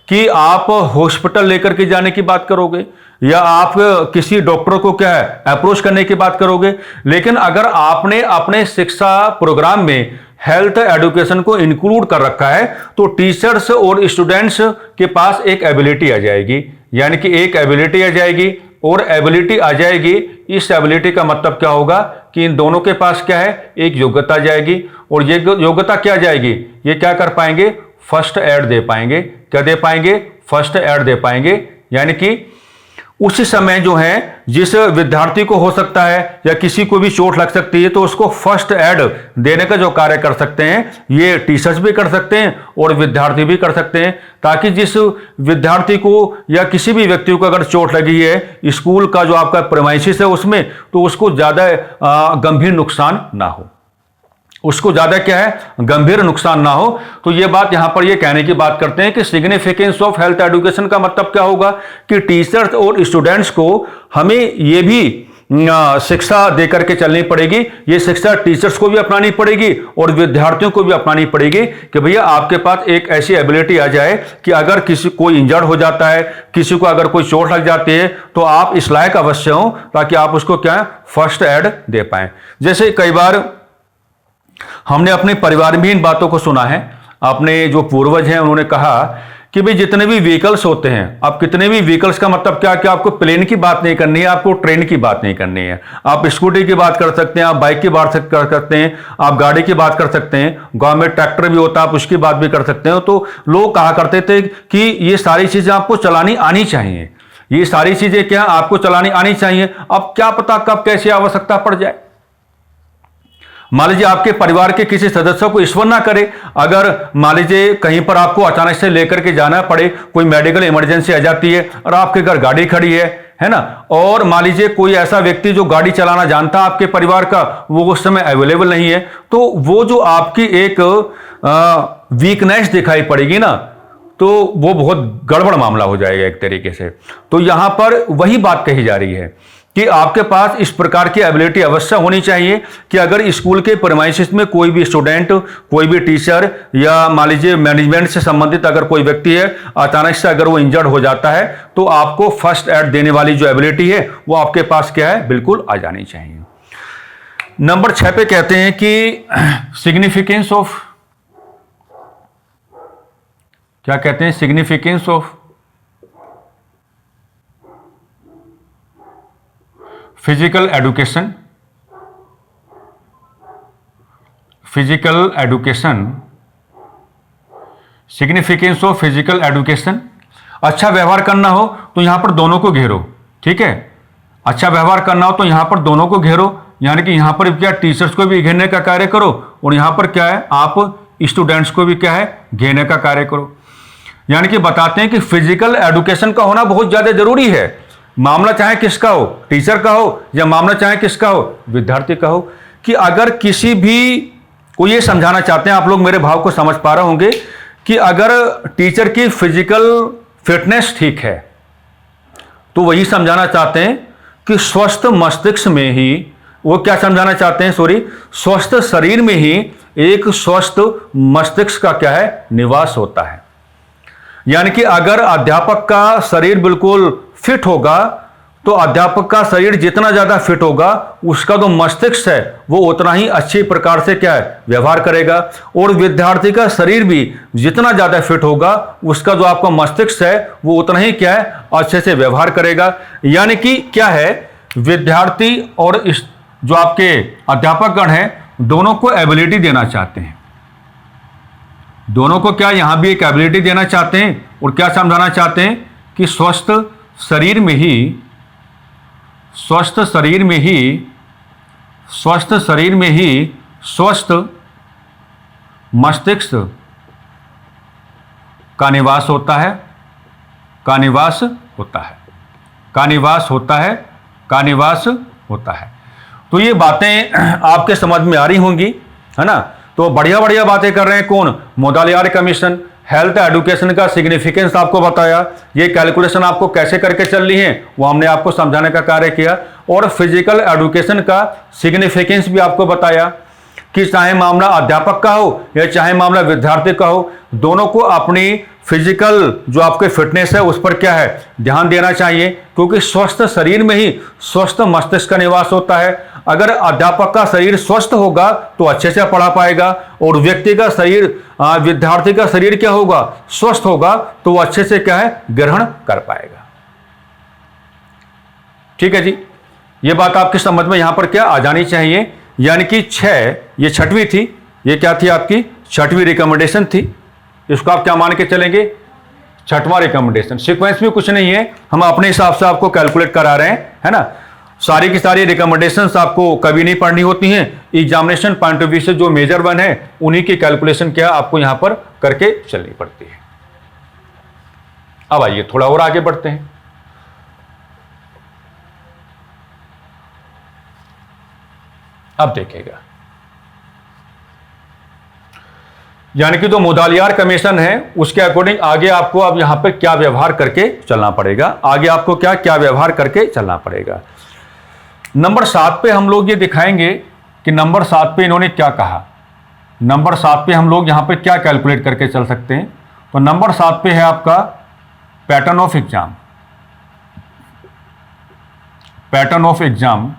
कि आप हॉस्पिटल लेकर के जाने की बात करोगे या आप किसी डॉक्टर को क्या है अप्रोच करने की बात करोगे। लेकिन अगर आपने अपने शिक्षा प्रोग्राम में हेल्थ एजुकेशन को इंक्लूड कर रखा है तो टीचर्स और स्टूडेंट्स के पास एक एबिलिटी आ जाएगी। यानी कि एक एबिलिटी आ जाएगी, और एबिलिटी आ जाएगी। इस एबिलिटी का मतलब क्या होगा कि इन दोनों के पास क्या है? एक योग्यता आ जाएगी। और ये योग्यता क्या जाएगी? ये क्या कर पाएंगे? फर्स्ट एड दे पाएंगे। क्या दे पाएंगे? फर्स्ट एड दे पाएंगे। यानी कि उसी समय जो है जिस विद्यार्थी को हो सकता है या किसी को भी चोट लग सकती है, तो उसको फर्स्ट एड देने का जो कार्य कर सकते हैं, ये टीचर्स भी कर सकते हैं और विद्यार्थी भी कर सकते हैं, ताकि जिस विद्यार्थी को या किसी भी व्यक्ति को अगर चोट लगी है स्कूल का जो आपका प्रेमाइसिस है उसमें, तो उसको ज़्यादा गंभीर नुकसान ना हो, उसको ज़्यादा क्या है, गंभीर नुकसान ना हो। तो ये बात यहां पर ये कहने की बात करते हैं कि सिग्निफिकेंस ऑफ हेल्थ एजुकेशन का मतलब क्या होगा कि टीचर्स और स्टूडेंट्स को हमें ये भी शिक्षा देकर के चलनी पड़ेगी। ये शिक्षा टीचर्स को भी अपनानी पड़ेगी और विद्यार्थियों को भी अपनानी पड़ेगी कि भैया आपके पास एक ऐसी एबिलिटी आ जाए कि अगर किसी कोई इंजर्ड हो जाता है, किसी को अगर कोई चोट लग जाती है, तो आप इस लायक अवश्य हो ताकि आप उसको क्या फर्स्ट एड दे पाए। जैसे कई बार हमने अपने परिवार में इन बातों को सुना है, अपने जो पूर्वज हैं उन्होंने कहा कि भाई जितने भी व्हीकल्स होते हैं, आप कितने भी व्हीकल्स का मतलब क्या कि आपको प्लेन की बात नहीं करनी है, आपको ट्रेन की बात नहीं करनी है, आप स्कूटी की बात कर सकते हैं, आप बाइक की बात कर सकते हैं, आप गाड़ी की बात कर सकते हैं, गांव में ट्रैक्टर भी होता है आप उसकी बात भी कर सकते हैं। तो लोग कहा करते थे कि ये सारी चीजें आपको चलानी आनी चाहिए, ये सारी चीजें क्या आपको चलानी आनी चाहिए। अब क्या पता कब कैसी आवश्यकता पड़ जाए। मान लीजिए आपके परिवार के किसी सदस्य को ईश्वर ना करे, अगर मान लीजिए कहीं पर आपको अचानक से लेकर के जाना पड़े, कोई मेडिकल इमरजेंसी आ जाती है और आपके घर गाड़ी खड़ी है ना, और मान लीजिए कोई ऐसा व्यक्ति जो गाड़ी चलाना जानता है आपके परिवार का, वो उस समय अवेलेबल नहीं है, तो वो जो आपकी एक वीकनेस दिखाई पड़ेगी ना, तो वो बहुत गड़बड़ मामला हो जाएगा एक तरीके से। तो यहां पर वही बात कही जा रही है कि आपके पास इस प्रकार की एबिलिटी अवश्य होनी चाहिए कि अगर स्कूल के प्रेमाइसिस में कोई भी स्टूडेंट, कोई भी टीचर या मान लीजिए मैनेजमेंट से संबंधित अगर कोई व्यक्ति है, अचानक से अगर वो इंजर्ड हो जाता है, तो आपको फर्स्ट एड देने वाली जो एबिलिटी है वो आपके पास क्या है, बिल्कुल आ जानी चाहिए। नंबर 6 पे कहते हैं कि सिग्निफिकेंस ऑफ, क्या कहते हैं, significance of physical education, physical education, significance of physical education. अच्छा व्यवहार करना हो तो यहां पर दोनों को घेरो, ठीक है, अच्छा व्यवहार करना हो तो यहां पर दोनों को घेरो, यानी कि यहां पर क्या टीचर्स को भी घेरने का कार्य करो और यहां पर क्या है आप स्टूडेंट्स को भी क्या है घेरने का कार्य करो। यानी कि बताते हैं कि फिजिकल एजुकेशन का होना बहुत ज्यादा जरूरी है, मामला चाहे किसका हो, टीचर का हो या मामला चाहे किसका हो, विद्यार्थी का हो, कि अगर किसी भी को ये समझाना चाहते हैं, आप लोग मेरे भाव को समझ पा रहे होंगे कि अगर टीचर की फिजिकल फिटनेस ठीक है तो वही समझाना चाहते हैं कि स्वस्थ मस्तिष्क में ही, वो क्या समझाना चाहते हैं, सॉरी, स्वस्थ शरीर में ही एक स्वस्थ मस्तिष्क का क्या है, निवास होता है। यानी कि अगर अध्यापक का शरीर बिल्कुल फिट होगा तो अध्यापक का शरीर जितना ज्यादा फिट होगा उसका जो मस्तिष्क है वो उतना ही अच्छी प्रकार से क्या है व्यवहार करेगा, और विद्यार्थी का शरीर भी जितना ज्यादा फिट होगा उसका जो आपका मस्तिष्क है वो उतना ही क्या है अच्छे से व्यवहार करेगा। यानी कि क्या है, विद्यार्थी और इस जो आपके अध्यापक गण हैं दोनों को एबिलिटी देना चाहते हैं, दोनों को क्या यहां भी एक एबिलिटी देना चाहते हैं और क्या समझाना चाहते हैं कि स्वस्थ शरीर में ही, स्वस्थ शरीर में ही, स्वस्थ शरीर में ही स्वस्थ मस्तिष्क का निवास होता है, का निवास होता है, का निवास होता है, का निवास होता है। तो ये बातें आपके समझ में आ रही होंगी, है ना। तो बढ़िया बढ़िया बातें कर रहे हैं कौन, मोदालियार कमीशन। हेल्थ एजुकेशन का सिग्निफिकेंस आपको बताया, ये कैलकुलेशन आपको कैसे करके चल रही है वो हमने आपको समझाने का कार्य किया, और फिजिकल एजुकेशन का सिग्निफिकेंस भी आपको बताया कि चाहे मामला अध्यापक का हो या चाहे मामला विद्यार्थी का हो, दोनों को अपनी फिजिकल जो आपके फिटनेस है उस पर क्या है ध्यान देना चाहिए, क्योंकि स्वस्थ शरीर में ही स्वस्थ मस्तिष्क का निवास होता है। अगर अध्यापक का शरीर स्वस्थ होगा तो अच्छे से पढ़ा पाएगा, और व्यक्ति का शरीर, विद्यार्थी का शरीर क्या होगा, स्वस्थ होगा तो वो अच्छे से क्या है ग्रहण कर पाएगा। ठीक है जी, ये बात आपकी समझ में यहां पर क्या आ जानी चाहिए। यानी कि 6, ये 6वीं थी, ये क्या थी आपकी 6वीं रिकमेंडेशन थी। इसको आप क्या मान के चलेंगे छठवां रिकमेंडेशन, सीक्वेंस में कुछ नहीं है, हम अपने हिसाब से आपको कैलकुलेट करा रहे हैं, है ना। सारी की सारी रिकमेंडेशंस आपको कभी नहीं पढ़नी होती हैं, एग्जामिनेशन पॉइंट ऑफ व्यू से जो मेजर वन है उन्हीं की कैलकुलेशन क्या आपको यहां पर करके चलनी पड़ती है। अब आइए थोड़ा और आगे बढ़ते हैं। अब देखिएगा, यानी कि जो मोदालियार कमीशन है उसके अकॉर्डिंग आगे आपको अब यहां पर क्या व्यवहार करके चलना पड़ेगा, आगे आपको क्या क्या व्यवहार करके चलना पड़ेगा। नंबर 7 पे हम लोग ये दिखाएंगे कि नंबर 7 पे इन्होंने क्या कहा, नंबर 7 पे हम लोग यहां पे क्या कैलकुलेट करके चल सकते हैं। तो नंबर 7 पे है आपका pattern of exam, pattern of exam.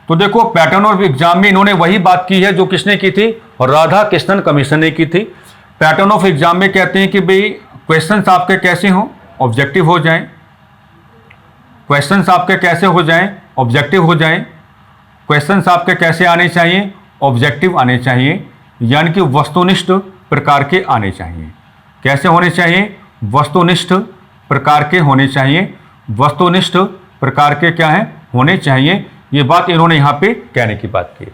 तो देखो पैटर्न ऑफ एग्जाम में इन्होंने वही बात की है जो किसने की थी, राधा कृष्णन कमीशन ने की थी। पैटर्न ऑफ एग्जाम में कहते हैं कि भाई क्वेश्चंस आपके कैसे हों, ऑब्जेक्टिव हो जाएं, क्वेश्चंस आपके कैसे हो जाएं, ऑब्जेक्टिव हो जाएं, क्वेश्चंस आपके कैसे आने चाहिए, ऑब्जेक्टिव आने चाहिए, यानी कि वस्तुनिष्ठ प्रकार के आने चाहिए। कैसे होने चाहिए, वस्तुनिष्ठ प्रकार के होने चाहिए, वस्तुनिष्ठ प्रकार के क्या है होने चाहिए। ये बात इन्होंने यहां पे कहने की बात की।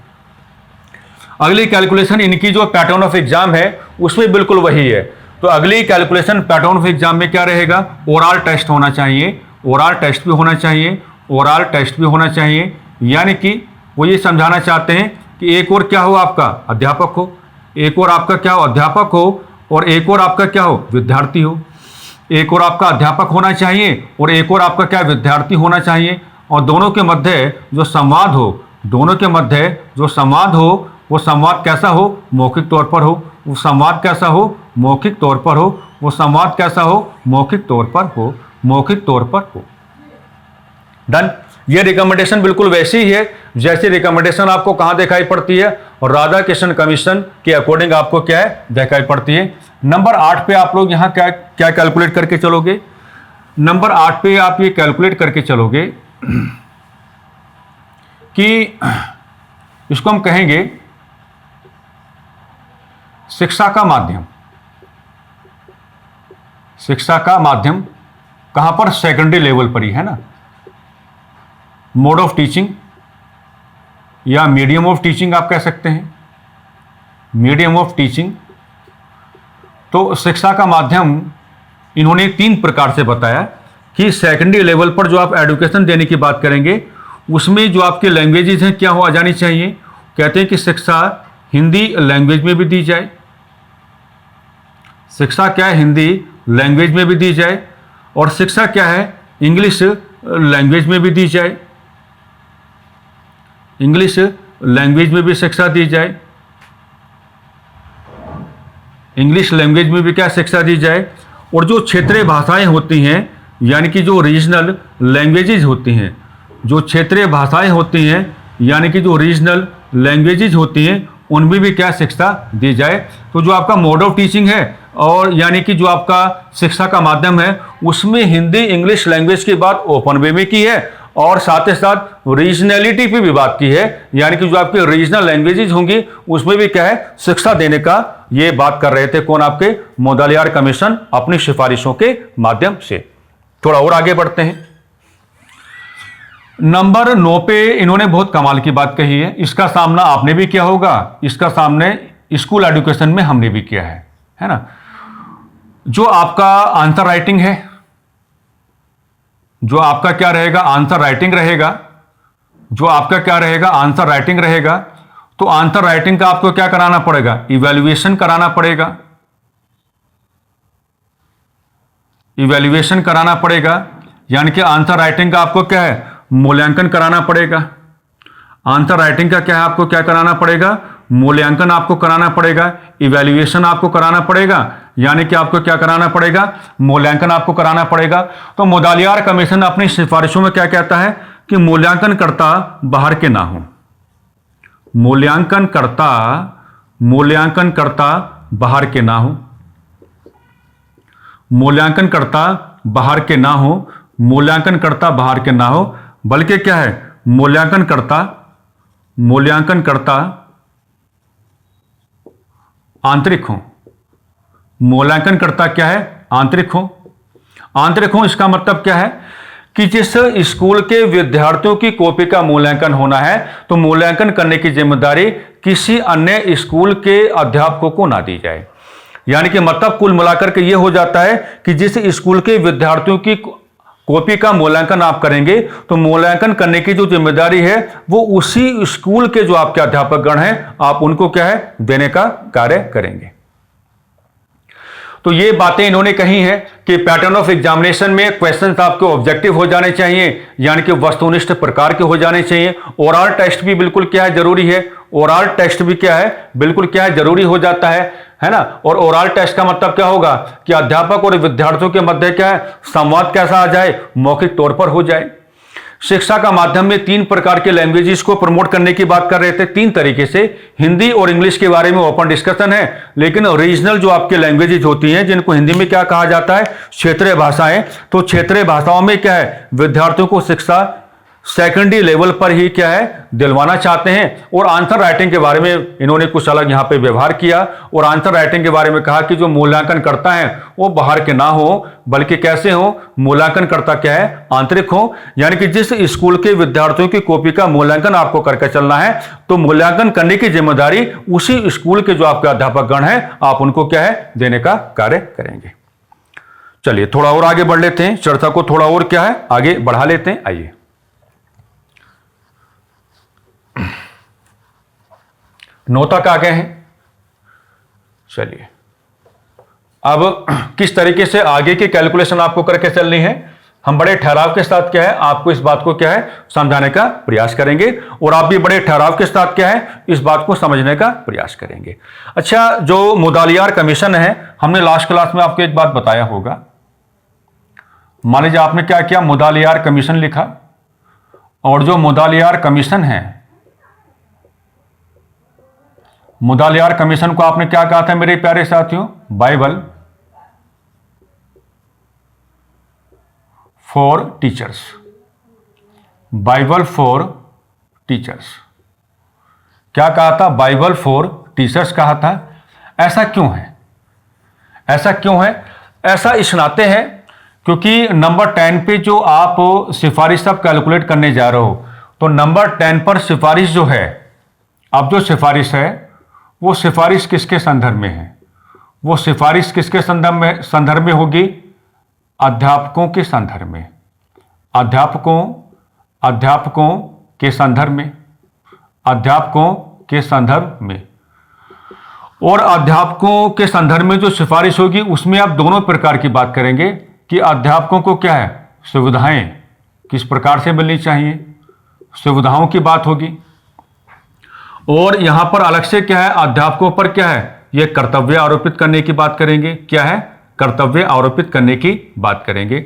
अगली कैलकुलेशन इनकी जो पैटर्न ऑफ एग्जाम है उसमें बिल्कुल वही है। तो अगली कैलकुलेशन पैटर्न ऑफ एग्जाम में क्या रहेगा, ओरल टेस्ट होना चाहिए, ओरल टेस्ट भी होना चाहिए, ओरल टेस्ट भी होना चाहिए। यानी कि वो ये समझाना चाहते हैं कि एक और क्या हो आपका अध्यापक हो, एक और आपका क्या हो अध्यापक हो, और एक और आपका क्या हो विद्यार्थी हो। एक और आपका अध्यापक होना चाहिए और एक और आपका क्या विद्यार्थी होना चाहिए, और दोनों के मध्य जो संवाद हो, दोनों के मध्य जो संवाद हो वो संवाद कैसा हो, मौखिक तौर पर हो, वो संवाद कैसा हो, मौखिक तौर पर हो, वो संवाद कैसा हो, मौखिक तौर पर हो, मौखिक तौर पर हो। डन। ये रिकमेंडेशन बिल्कुल वैसी ही है जैसी रिकमेंडेशन आपको कहां दिखाई पड़ती है, और राधा कृष्णन कमीशन के अकॉर्डिंग आपको क्या है दिखाई पड़ती है। नंबर 8 पे आप लोग यहां क्या क्या कैलकुलेट करके चलोगे, नंबर 8 पे आप ये कैलकुलेट करके चलोगे कि इसको हम कहेंगे शिक्षा का माध्यम। शिक्षा का माध्यम कहां पर, सेकेंडरी लेवल पर ही है ना। मोड ऑफ टीचिंग या मीडियम ऑफ टीचिंग आप कह सकते हैं, मीडियम ऑफ टीचिंग। तो शिक्षा का माध्यम इन्होंने 3 प्रकार से बताया कि सेकेंडरी लेवल पर जो आप एजुकेशन देने की बात करेंगे उसमें जो आपके लैंग्वेजेस हैं क्या हो आ जानी चाहिए। कहते हैं कि शिक्षा हिंदी लैंग्वेज में भी दी जाए, शिक्षा क्या है हिंदी लैंग्वेज में भी दी जाए, और शिक्षा क्या है इंग्लिश लैंग्वेज में भी दी जाए, इंग्लिश लैंग्वेज में भी शिक्षा दी जाए, इंग्लिश लैंग्वेज में भी क्या शिक्षा दी जाए। और जो क्षेत्रीय भाषाएं होती हैं यानी कि जो रीजनल लैंग्वेजेज होती हैं, जो क्षेत्रीय भाषाएं होती हैं यानी कि जो रीजनल लैंग्वेजेज होती हैं उनमें भी क्या शिक्षा दी जाए। तो जो आपका मोड ऑफ टीचिंग है और यानी कि जो आपका शिक्षा का माध्यम है उसमें हिंदी इंग्लिश लैंग्वेज की बात ओपन वे में की है, और साथ ही साथ रीजनलिटी पे भी बात की है, यानी कि जो आपकी रीजनल लैंग्वेजेज होंगी उसमें भी क्या है शिक्षा देने का ये बात कर रहे थे। कौन, आपके मोदालियार कमीशन अपनी सिफारिशों के माध्यम से। थोड़ा और आगे बढ़ते हैं। नंबर 9 पे इन्होंने बहुत कमाल की बात कही है, इसका सामना आपने भी किया होगा, इसका सामने स्कूल एजुकेशन में हमने भी किया है ना। जो आपका आंसर राइटिंग है, जो आपका क्या रहेगा आंसर राइटिंग रहेगा, जो आपका क्या रहेगा आंसर राइटिंग रहेगा। तो आंसर राइटिंग का आपको क्या कराना पड़ेगा, इवैल्यूएशन कराना पड़ेगा, इवैल्यूएशन कराना पड़ेगा। यानी कि आंसर राइटिंग का आपको क्या है मूल्यांकन कराना पड़ेगा। आंसर राइटिंग का क्या है आपको क्या कराना पड़ेगा, मूल्यांकन आपको कराना पड़ेगा, इवैल्यूएशन आपको कराना पड़ेगा, यानी कि आपको क्या कराना पड़ेगा मूल्यांकन आपको कराना पड़ेगा। तो मोदालियार कमीशन अपनी सिफारिशों में क्या कहता है कि मूल्यांकनकर्ता बाहर के ना हो, मूल्यांकनकर्ता बाहर के ना हो, मूल्यांकनकर्ता बाहर के ना हो, मूल्यांकनकर्ता बाहर के ना हो, बल्कि क्या है मूल्यांकनकर्ता आंतरिक हो, मूल्यांकनकर्ता क्या है? आंतरिक हो। आंतरिक हो इसका मतलब क्या है कि जिस स्कूल के विद्यार्थियों की कॉपी का मूल्यांकन होना है तो मूल्यांकन करने की जिम्मेदारी किसी अन्य स्कूल के अध्यापकों को ना दी जाए। यानी कि मतलब कुल मिलाकर के ये हो जाता है कि जिस स्कूल के विद्यार्थियों की कॉपी का मूल्यांकन आप करेंगे तो मूल्यांकन करने की जो जिम्मेदारी है वो उसी स्कूल के जो आपके अध्यापक गण हैं आप उनको क्या है? देने का कार्य करेंगे। तो ये बातें इन्होंने कही हैं कि पैटर्न ऑफ एग्जामिनेशन में क्वेश्चंस आपके ऑब्जेक्टिव हो जाने चाहिए, यानी कि वस्तुनिष्ठ प्रकार के हो जाने चाहिए। ओरल टेस्ट भी बिल्कुल क्या है? जरूरी है। ओरल टेस्ट भी क्या है? बिल्कुल क्या है? जरूरी हो जाता है ना। और ओरल टेस्ट का मतलब क्या होगा कि अध्यापक और विद्यार्थियों के मध्य क्या है? संवाद कैसा आ जाए? मौखिक तौर पर हो जाए। शिक्षा का माध्यम में 3 प्रकार के लैंग्वेजेस को प्रमोट करने की बात कर रहे थे, 3 तरीके से। हिंदी और इंग्लिश के बारे में ओपन डिस्कशन है, लेकिन रीजनल जो आपके लैंग्वेजेस होती हैं जिनको हिंदी में क्या कहा जाता है? क्षेत्रीय भाषाएं। तो क्षेत्रीय भाषाओं में क्या है? विद्यार्थियों को शिक्षा सेकेंडरी लेवल पर ही क्या है? दिलवाना चाहते हैं। और आंसर राइटिंग के बारे में इन्होंने कुछ अलग यहां पे व्यवहार किया और आंसर राइटिंग के बारे में कहा कि जो मूल्यांकन करता है वो बाहर के ना हो, बल्कि कैसे हो? मूल्यांकन करता क्या है? आंतरिक हो। यानी कि जिस स्कूल के विद्यार्थियों की कॉपी का मूल्यांकन आपको करके चलना है तो मूल्यांकन करने की जिम्मेदारी उसी स्कूल के जो आपके अध्यापक गण हैं आप उनको क्या है? देने का कार्य करेंगे। चलिए थोड़ा और आगे बढ़ लेते हैं, चर्चा को थोड़ा और क्या है? आगे बढ़ा लेते हैं। आइए 9 तक आ गए हैं। चलिए अब किस तरीके से आगे की कैलकुलेशन आपको करके चलनी है हम बड़े ठहराव के साथ क्या है आपको इस बात को क्या है समझाने का प्रयास करेंगे और आप भी बड़े ठहराव के साथ क्या है इस बात को समझने का प्रयास करेंगे। अच्छा, जो मुदालियार कमीशन है हमने लास्ट क्लास में आपको एक बात बताया होगा। मान लीजिए आपने क्या किया, मुदालियार कमीशन लिखा और जो मुदालियार कमीशन है, मुदालियार कमीशन को आपने क्या कहा था मेरे प्यारे साथियों? Bible for teachers. Bible for teachers क्या कहा था? बाइबल फॉर टीचर्स कहा था। ऐसा क्यों है? ऐसा क्यों है? ऐसा इस नाते है क्योंकि नंबर 10 पे जो आप सिफारिश सब कैलकुलेट करने जा रहे हो तो नंबर 10 पर सिफारिश जो है, अब जो सिफारिश है वो सिफारिश किसके संदर्भ में है? वो सिफारिश किसके संदर्भ में होगी? अध्यापकों के संदर्भ में। अध्यापकों के संदर्भ में, अध्यापकों के संदर्भ में। और अध्यापकों के संदर्भ में जो सिफारिश होगी उसमें आप दोनों प्रकार की बात करेंगे कि अध्यापकों को क्या है सुविधाएं किस प्रकार से मिलनी चाहिए, सुविधाओं की बात होगी। और यहां पर अलग से क्या है अध्यापकों पर क्या है ये कर्तव्य आरोपित करने की बात करेंगे। क्या है? कर्तव्य आरोपित करने की बात करेंगे।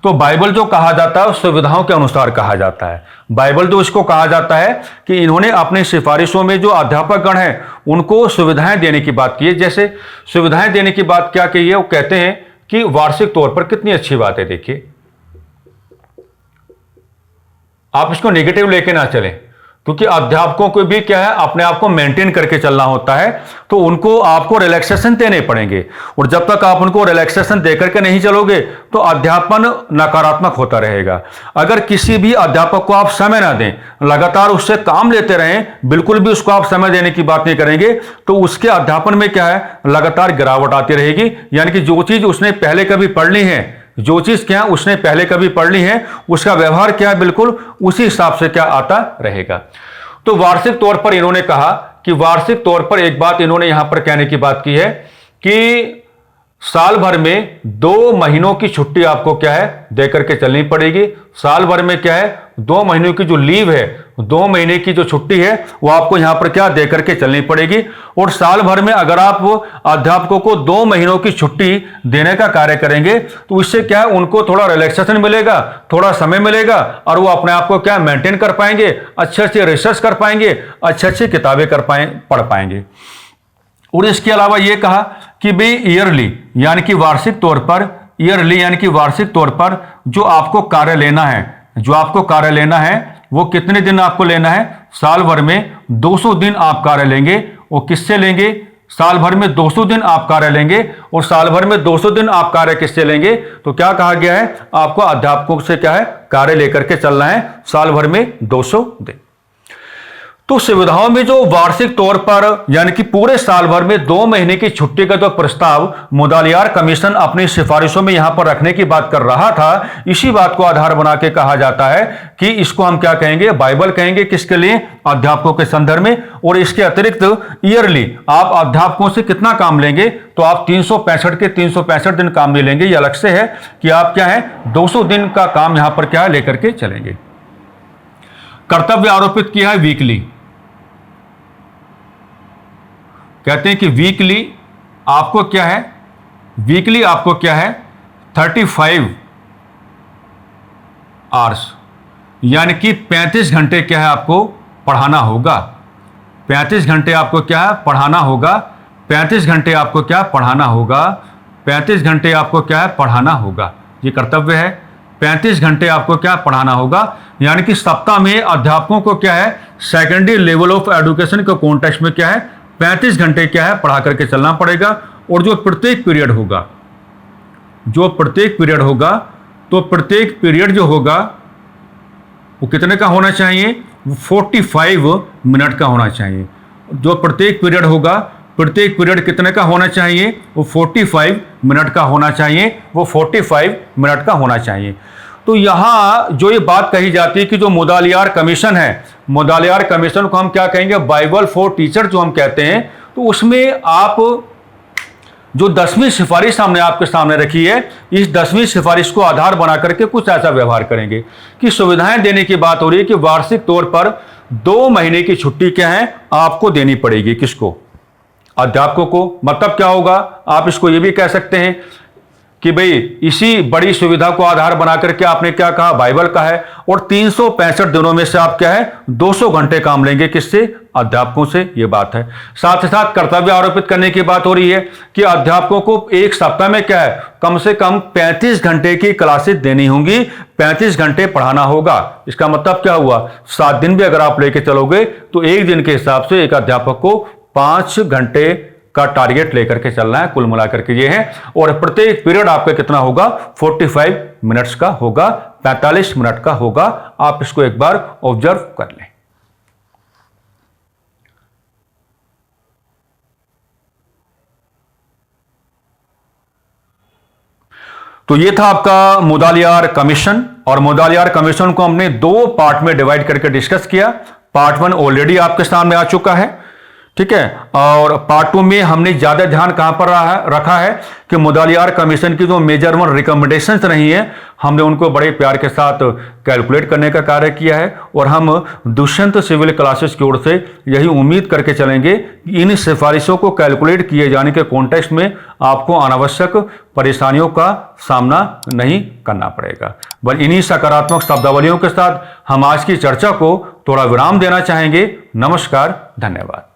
तो बाइबल जो कहा जाता है सुविधाओं के अनुसार कहा जाता है। बाइबल जो इसको कहा जाता है कि इन्होंने अपनी सिफारिशों में जो अध्यापक गण हैं उनको सुविधाएं देने की बात की है। जैसे सुविधाएं देने की बात क्या कही है? वो कहते हैं कि वार्षिक तौर पर कितनी अच्छी बात है। देखिए आप इसको नेगेटिव लेके ना चलें क्योंकि अध्यापकों को भी क्या है अपने आप को मेंटेन करके चलना होता है, तो उनको आपको रिलैक्सेशन देने पड़ेंगे और जब तक आप उनको रिलैक्सेशन देकर के नहीं चलोगे तो अध्यापन नकारात्मक होता रहेगा। अगर किसी भी अध्यापक को आप समय ना दें, लगातार उससे काम लेते रहें, बिल्कुल भी उसको आप समय देने की बात नहीं करेंगे तो उसके अध्यापन में क्या है लगातार गिरावट आती रहेगी। यानी कि जो चीज उसने पहले कभी पढ़ ली है, जो चीज क्या उसने पहले कभी पढ़ ली है, उसका व्यवहार क्या बिल्कुल उसी हिसाब से क्या आता रहेगा। तो वार्षिक तौर पर इन्होंने कहा कि वार्षिक तौर पर एक बात इन्होंने यहां पर कहने की बात की है कि साल भर में 2 महीनों की छुट्टी आपको क्या है देकर के चलनी पड़ेगी। साल भर में क्या है 2 महीनों की जो लीव है, 2 महीने की जो छुट्टी है वो आपको यहां पर क्या देकर के चलनी पड़ेगी। और साल भर में अगर आप अध्यापकों को 2 महीनों की छुट्टी देने का कार्य करेंगे तो इससे क्या है उनको थोड़ा रिलैक्सेशन मिलेगा, थोड़ा समय मिलेगा और वो अपने आप को क्या मेंटेन कर पाएंगे, अच्छे अच्छे रिसर्च कर पाएंगे, अच्छी अच्छी किताबें पढ़ पाएंगे। और इसके अलावा ये कहा कि भाई ईयरली यानी कि वार्षिक तौर पर, ईयरली यानी कि वार्षिक तौर पर जो आपको कार्य लेना है, जो आपको कार्य लेना है वो कितने दिन आपको लेना है? साल भर में 200 दिन आप कार्य लेंगे। और किससे लेंगे? साल भर में 200 दिन आप कार्य लेंगे, और साल भर में 200 दिन आप कार्य किससे लेंगे, तो क्या कहा गया है, आपको अध्यापकों से क्या है, कार्य लेकर के चलना है साल भर में 200 दिन। तो सुविधाओं में जो वार्षिक तौर पर यानी कि पूरे साल भर में 2 महीने की छुट्टी का जो प्रस्ताव मुदालियार कमीशन अपनी सिफारिशों में यहां पर रखने की बात कर रहा था, इसी बात को आधार बना के कहा जाता है कि इसको हम क्या कहेंगे, बाइबल कहेंगे। किसके लिए, अध्यापकों के संदर्भ में। और इसके अतिरिक्त ईयरली आप अध्यापकों से कितना काम लेंगे, तो आप 365 के 365 दिन काम नहीं लेंगे, यह अलग से है कि आप क्या है 200 दिन का काम यहां पर क्या है लेकर के चलेंगे। कर्तव्य आरोपित किया है वीकली, कहते हैं कि वीकली आपको क्या है, वीकली आपको क्या है 35 आवर्स यानी कि 35 घंटे क्या है आपको पढ़ाना होगा। 35 घंटे आपको क्या है पढ़ाना होगा। 35 घंटे आपको क्या पढ़ाना होगा। 35 घंटे आपको क्या है पढ़ाना होगा, ये कर्तव्य है। 35 घंटे आपको क्या पढ़ाना होगा, यानी कि सप्ताह में अध्यापकों को क्या है सेकेंडरी लेवल ऑफ एजुकेशन के कॉन्टेक्स्ट में क्या है 35 घंटे क्या है पढ़ा करके चलना पड़ेगा। और जो प्रत्येक पीरियड होगा, जो प्रत्येक पीरियड होगा, तो प्रत्येक पीरियड जो होगा वो कितने का होना चाहिए, 45 मिनट का होना चाहिए। जो प्रत्येक पीरियड होगा, प्रत्येक पीरियड कितने का होना चाहिए, वो 45 मिनट का होना चाहिए, वो 45 मिनट का होना चाहिए। तो यहां जो ये बात कही जाती है कि जो मुदालियार कमीशन है, मुदालियार कमीशन को हम क्या कहेंगे, बाइबल फॉर टीचर जो हम कहते हैं, तो उसमें आप जो 10वीं सिफारिश हमने आपके सामने रखी है, इस 10वीं सिफारिश को आधार बना करके कुछ ऐसा व्यवहार करेंगे कि सुविधाएं देने की बात हो रही है कि वार्षिक तौर पर 2 महीने की छुट्टी क्या है आपको देनी पड़ेगी। किसको, अध्यापकों को। मतलब क्या होगा, आप इसको ये भी कह सकते हैं कि भाई इसी बड़ी सुविधा को आधार बना करके आपने क्या कहा, बाइबल का है। और 365 दिनों में से आप क्या है 200 घंटे काम लेंगे, किससे, अध्यापकों से, ये बात है। साथ ही साथ कर्तव्य आरोपित करने की बात हो रही है कि अध्यापकों को एक सप्ताह में क्या है कम से कम 35 घंटे की क्लासेस देनी होंगी, 35 घंटे पढ़ाना होगा। इसका मतलब क्या हुआ, 7 दिन भी अगर आप लेके चलोगे तो एक दिन के हिसाब से एक अध्यापक को 5 घंटे का टारगेट लेकर के चलना है, कुल मिलाकर के ये है। और प्रत्येक पीरियड आपका कितना होगा, 45 मिनट्स का होगा, 45 मिनट का होगा। आप इसको एक बार ऑब्जर्व कर लें। तो ये था आपका मुदालियार कमीशन, और मुदालियार कमीशन को हमने 2 पार्ट में डिवाइड करके डिस्कस किया। पार्ट 1 ऑलरेडी आपके सामने आ चुका है, ठीक है। और पार्ट 2 में हमने ज्यादा ध्यान कहां पर रखा है कि मुदालियार कमीशन की जो मेजर 1 रिकमेंडेशंस रही हैं, हमने उनको बड़े प्यार के साथ कैलकुलेट करने का कार्य किया है। और हम दुष्यंत सिविल क्लासेस की ओर से यही उम्मीद करके चलेंगे कि इन सिफारिशों को कैलकुलेट किए जाने के कॉन्टेक्स्ट में आपको अनावश्यक परेशानियों का सामना नहीं करना पड़ेगा। बस इन्हीं सकारात्मक शब्दावलियों के साथ हम आज की चर्चा को थोड़ा विराम देना चाहेंगे। नमस्कार, धन्यवाद।